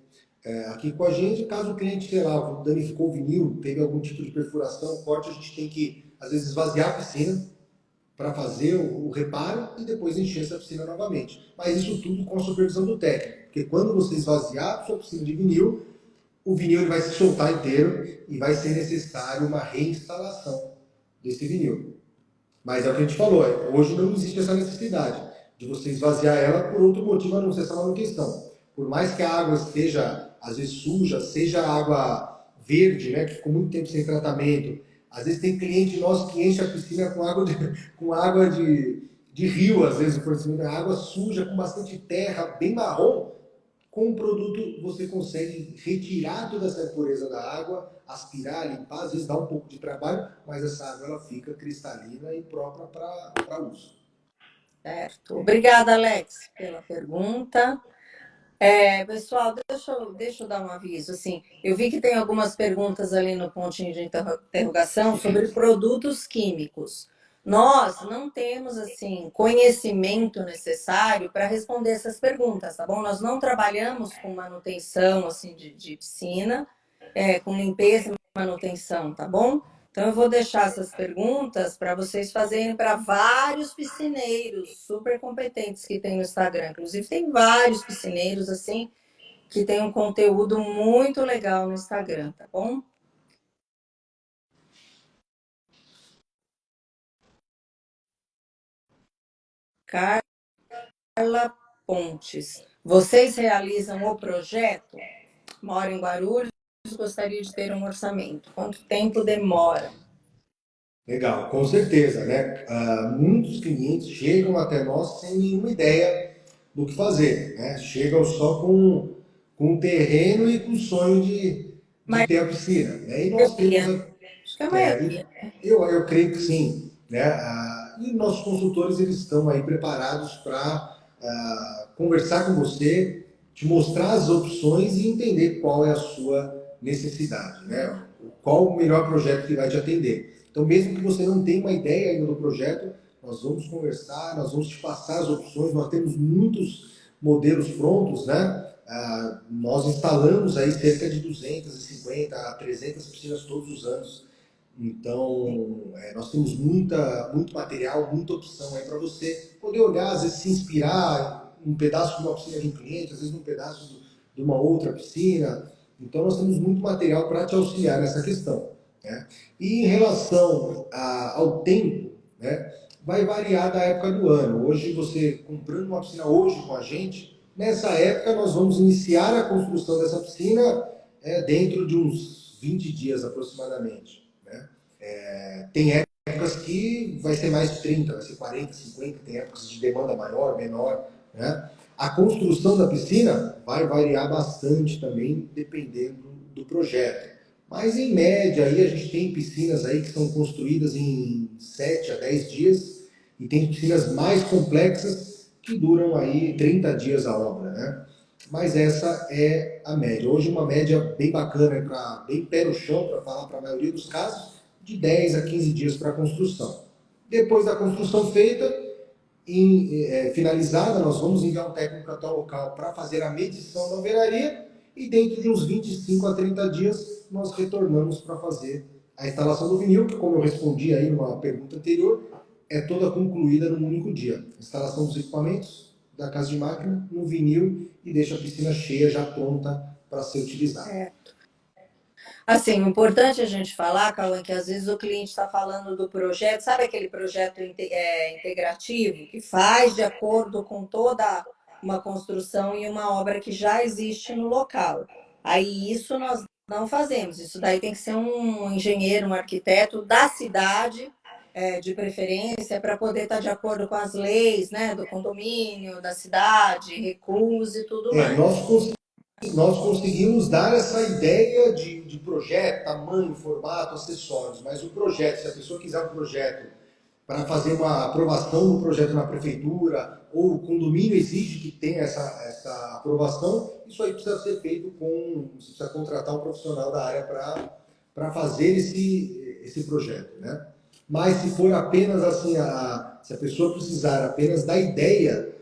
aqui com a gente, caso o cliente, sei lá, danificou o vinil, teve algum tipo de perfuração, corte, a gente tem que, às vezes, esvaziar a piscina para fazer o reparo e depois encher essa piscina novamente. Mas isso tudo com a supervisão do técnico, porque quando você esvaziar a sua piscina de vinil, o vinil ele vai se soltar inteiro e vai ser necessário uma reinstalação desse vinil. Mas é o que a gente falou, hoje não existe essa necessidade de você esvaziar ela por outro motivo a não ser essa manutenção. Por mais que a água esteja, às vezes, suja, seja água verde, né, que ficou muito tempo sem tratamento. Às vezes tem cliente nosso que enche a piscina com água de rio, às vezes, por cima da água suja, com bastante terra, bem marrom. Com o produto você consegue retirar toda essa impureza da água, aspirar, limpar, às vezes dá um pouco de trabalho, mas essa água ela fica cristalina e própria para uso. Certo. Obrigada, Alex, pela pergunta. Pessoal, deixa eu dar um aviso. Assim, eu vi que tem algumas perguntas ali no pontinho de interrogação sobre produtos químicos. Nós não temos assim conhecimento necessário para responder essas perguntas, tá bom? Nós não trabalhamos com manutenção assim de piscina, com limpeza e manutenção, tá bom? Então, eu vou deixar essas perguntas para vocês fazerem para vários piscineiros super competentes que tem no Instagram. Inclusive, tem vários piscineiros assim que tem um conteúdo muito legal no Instagram, tá bom? Carla Pontes. Vocês realizam o projeto? Moro em Guarulhos, gostaria de ter um orçamento. Quanto tempo demora? Legal, com certeza, né? Muitos clientes chegam até nós sem nenhuma ideia do que fazer, né? Chegam só com o terreno e com o sonho de ter a piscina, né? E nós temos Maioria. Acho que a e maioria. eu creio que sim, né? E nossos consultores eles estão aí preparados para conversar com você, te mostrar as opções e entender qual é a sua necessidade, né? Qual o melhor projeto que vai te atender. Então, mesmo que você não tenha uma ideia ainda do projeto, nós vamos conversar, nós vamos te passar as opções. Nós temos muitos modelos prontos, né? Nós instalamos aí cerca de 250 a 300 piscinas todos os anos. Então, nós temos muito material, muita opção aí para você poder olhar, às vezes se inspirar em um pedaço de uma piscina de um cliente, às vezes num pedaço de uma outra piscina. Então, nós temos muito material para te auxiliar nessa questão, né? E em relação ao tempo, né, vai variar da época do ano. Hoje, você comprando uma piscina hoje com a gente, nessa época nós vamos iniciar a construção dessa piscina dentro de uns 20 dias aproximadamente, né? Tem épocas que vai ser mais de 30, vai ser 40, 50, tem épocas de demanda maior, menor, né? A construção da piscina vai variar bastante também, dependendo do projeto. Mas em média aí a gente tem piscinas aí que são construídas em 7 a 10 dias e tem piscinas mais complexas que duram aí 30 dias a obra, né? Mas essa é a média. Hoje uma média bem bacana, bem pé no chão, para falar para a maioria dos casos, de 10 a 15 dias para a construção. Depois da construção feita, finalizada, nós vamos enviar um técnico até o local para fazer a medição da alvenaria e dentro de uns 25 a 30 dias nós retornamos para fazer a instalação do vinil, que como eu respondi aí numa pergunta anterior, é toda concluída num único dia. Instalação dos equipamentos da casa de máquina no vinil e deixa a piscina cheia, já pronta para ser utilizada. Assim, o importante a gente falar, Cauã, que às vezes o cliente está falando do projeto, sabe aquele projeto integrativo que faz de acordo com toda uma construção e uma obra que já existe no local. Aí isso nós não fazemos. Isso daí tem que ser um engenheiro, um arquiteto da cidade, de preferência, para poder estar de acordo com as leis, né, do condomínio, da cidade, recursos e tudo mais. Nós conseguimos dar essa ideia de projeto, tamanho, formato, acessórios, mas o projeto, se a pessoa quiser um projeto para fazer uma aprovação do projeto na prefeitura, ou o condomínio exige que tenha essa aprovação, isso aí precisa ser feito você precisa contratar um profissional da área para fazer esse projeto, né? Mas se for apenas assim, se a pessoa precisar apenas da ideia,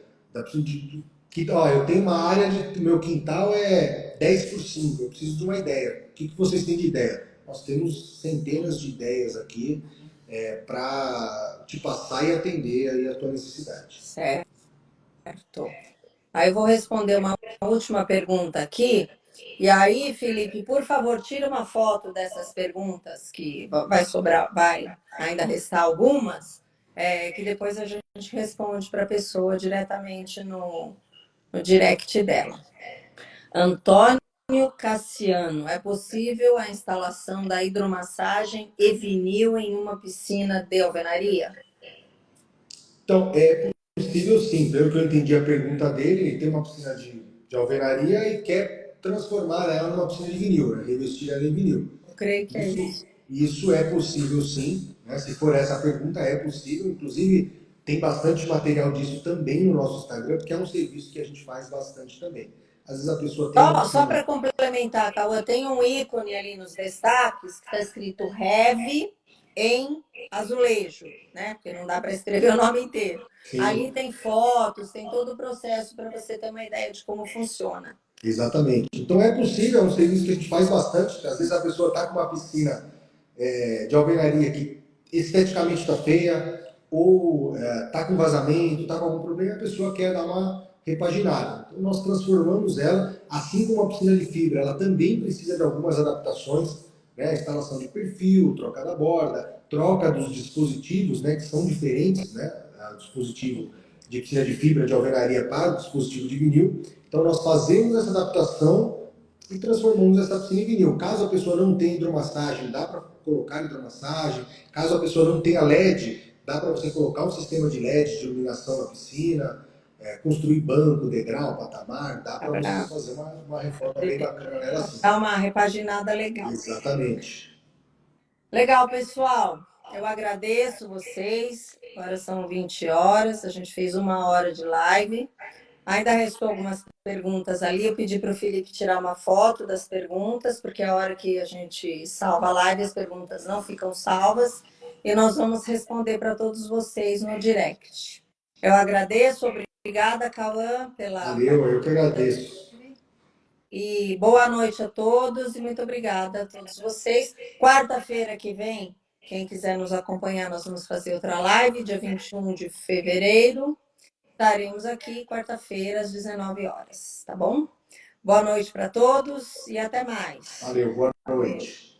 que ó, eu tenho uma área de meu quintal é 10 por 5, eu preciso de uma ideia. O que vocês têm de ideia? Nós temos centenas de ideias aqui para te passar e atender aí a tua necessidade. Certo. Aí eu vou responder uma última pergunta aqui. E aí, Felipe, por favor, tira uma foto dessas perguntas que vai sobrar, vai ainda restar algumas, que depois a gente responde para a pessoa diretamente no direct dela. Antônio Cassiano, é possível a instalação da hidromassagem e vinil em uma piscina de alvenaria? Então, é possível sim, pelo que eu entendi a pergunta dele, ele tem uma piscina de alvenaria e quer transformar ela numa piscina de vinil, né? Revestir ela em vinil. Eu creio que é isso. Isso é possível sim, né? Se for essa a pergunta, é possível. Inclusive, tem bastante material disso também no nosso Instagram, porque é um serviço que a gente faz bastante também. Às vezes a pessoa tem uma Só piscina. para complementar, Cauã, tem um ícone ali nos destaques que está escrito Heavy em azulejo, né? Porque não dá para escrever o nome inteiro. Sim. Ali tem fotos, tem todo o processo para você ter uma ideia de como funciona. Exatamente. Então é possível, é um serviço que a gente faz bastante. Às vezes a pessoa está com uma piscina de alvenaria que esteticamente está feia, ou está com vazamento, está com algum problema, a pessoa quer dar uma repaginada. Então nós transformamos ela, assim como a piscina de fibra, ela também precisa de algumas adaptações, né? Instalação de perfil, troca da borda, troca dos dispositivos, né? Que são diferentes, né? O dispositivo de piscina de fibra de alvenaria para o dispositivo de vinil. Então nós fazemos essa adaptação e transformamos essa piscina em vinil. Caso a pessoa não tenha hidromassagem, dá para colocar hidromassagem. Caso a pessoa não tenha LED, dá para você colocar um sistema de LED de iluminação na piscina, construir banco, degrau, patamar, dá para você fazer uma reforma bem bacana nela assim. Dá uma repaginada legal. Exatamente. Legal, pessoal. Eu agradeço vocês. Agora são 20 horas, a gente fez 1 hora de live. Ainda restou algumas perguntas ali. Eu pedi para o Felipe tirar uma foto das perguntas, porque a hora que a gente salva a live, as perguntas não ficam salvas. E nós vamos responder para todos vocês no direct. Eu agradeço, obrigada, Cauã, pela. Valeu, eu que agradeço. E boa noite a todos e muito obrigada a todos vocês. Quarta-feira que vem, quem quiser nos acompanhar, nós vamos fazer outra live, dia 21 de fevereiro. Estaremos aqui quarta-feira às 19 horas, tá bom? Boa noite para todos e até mais. Valeu, boa noite.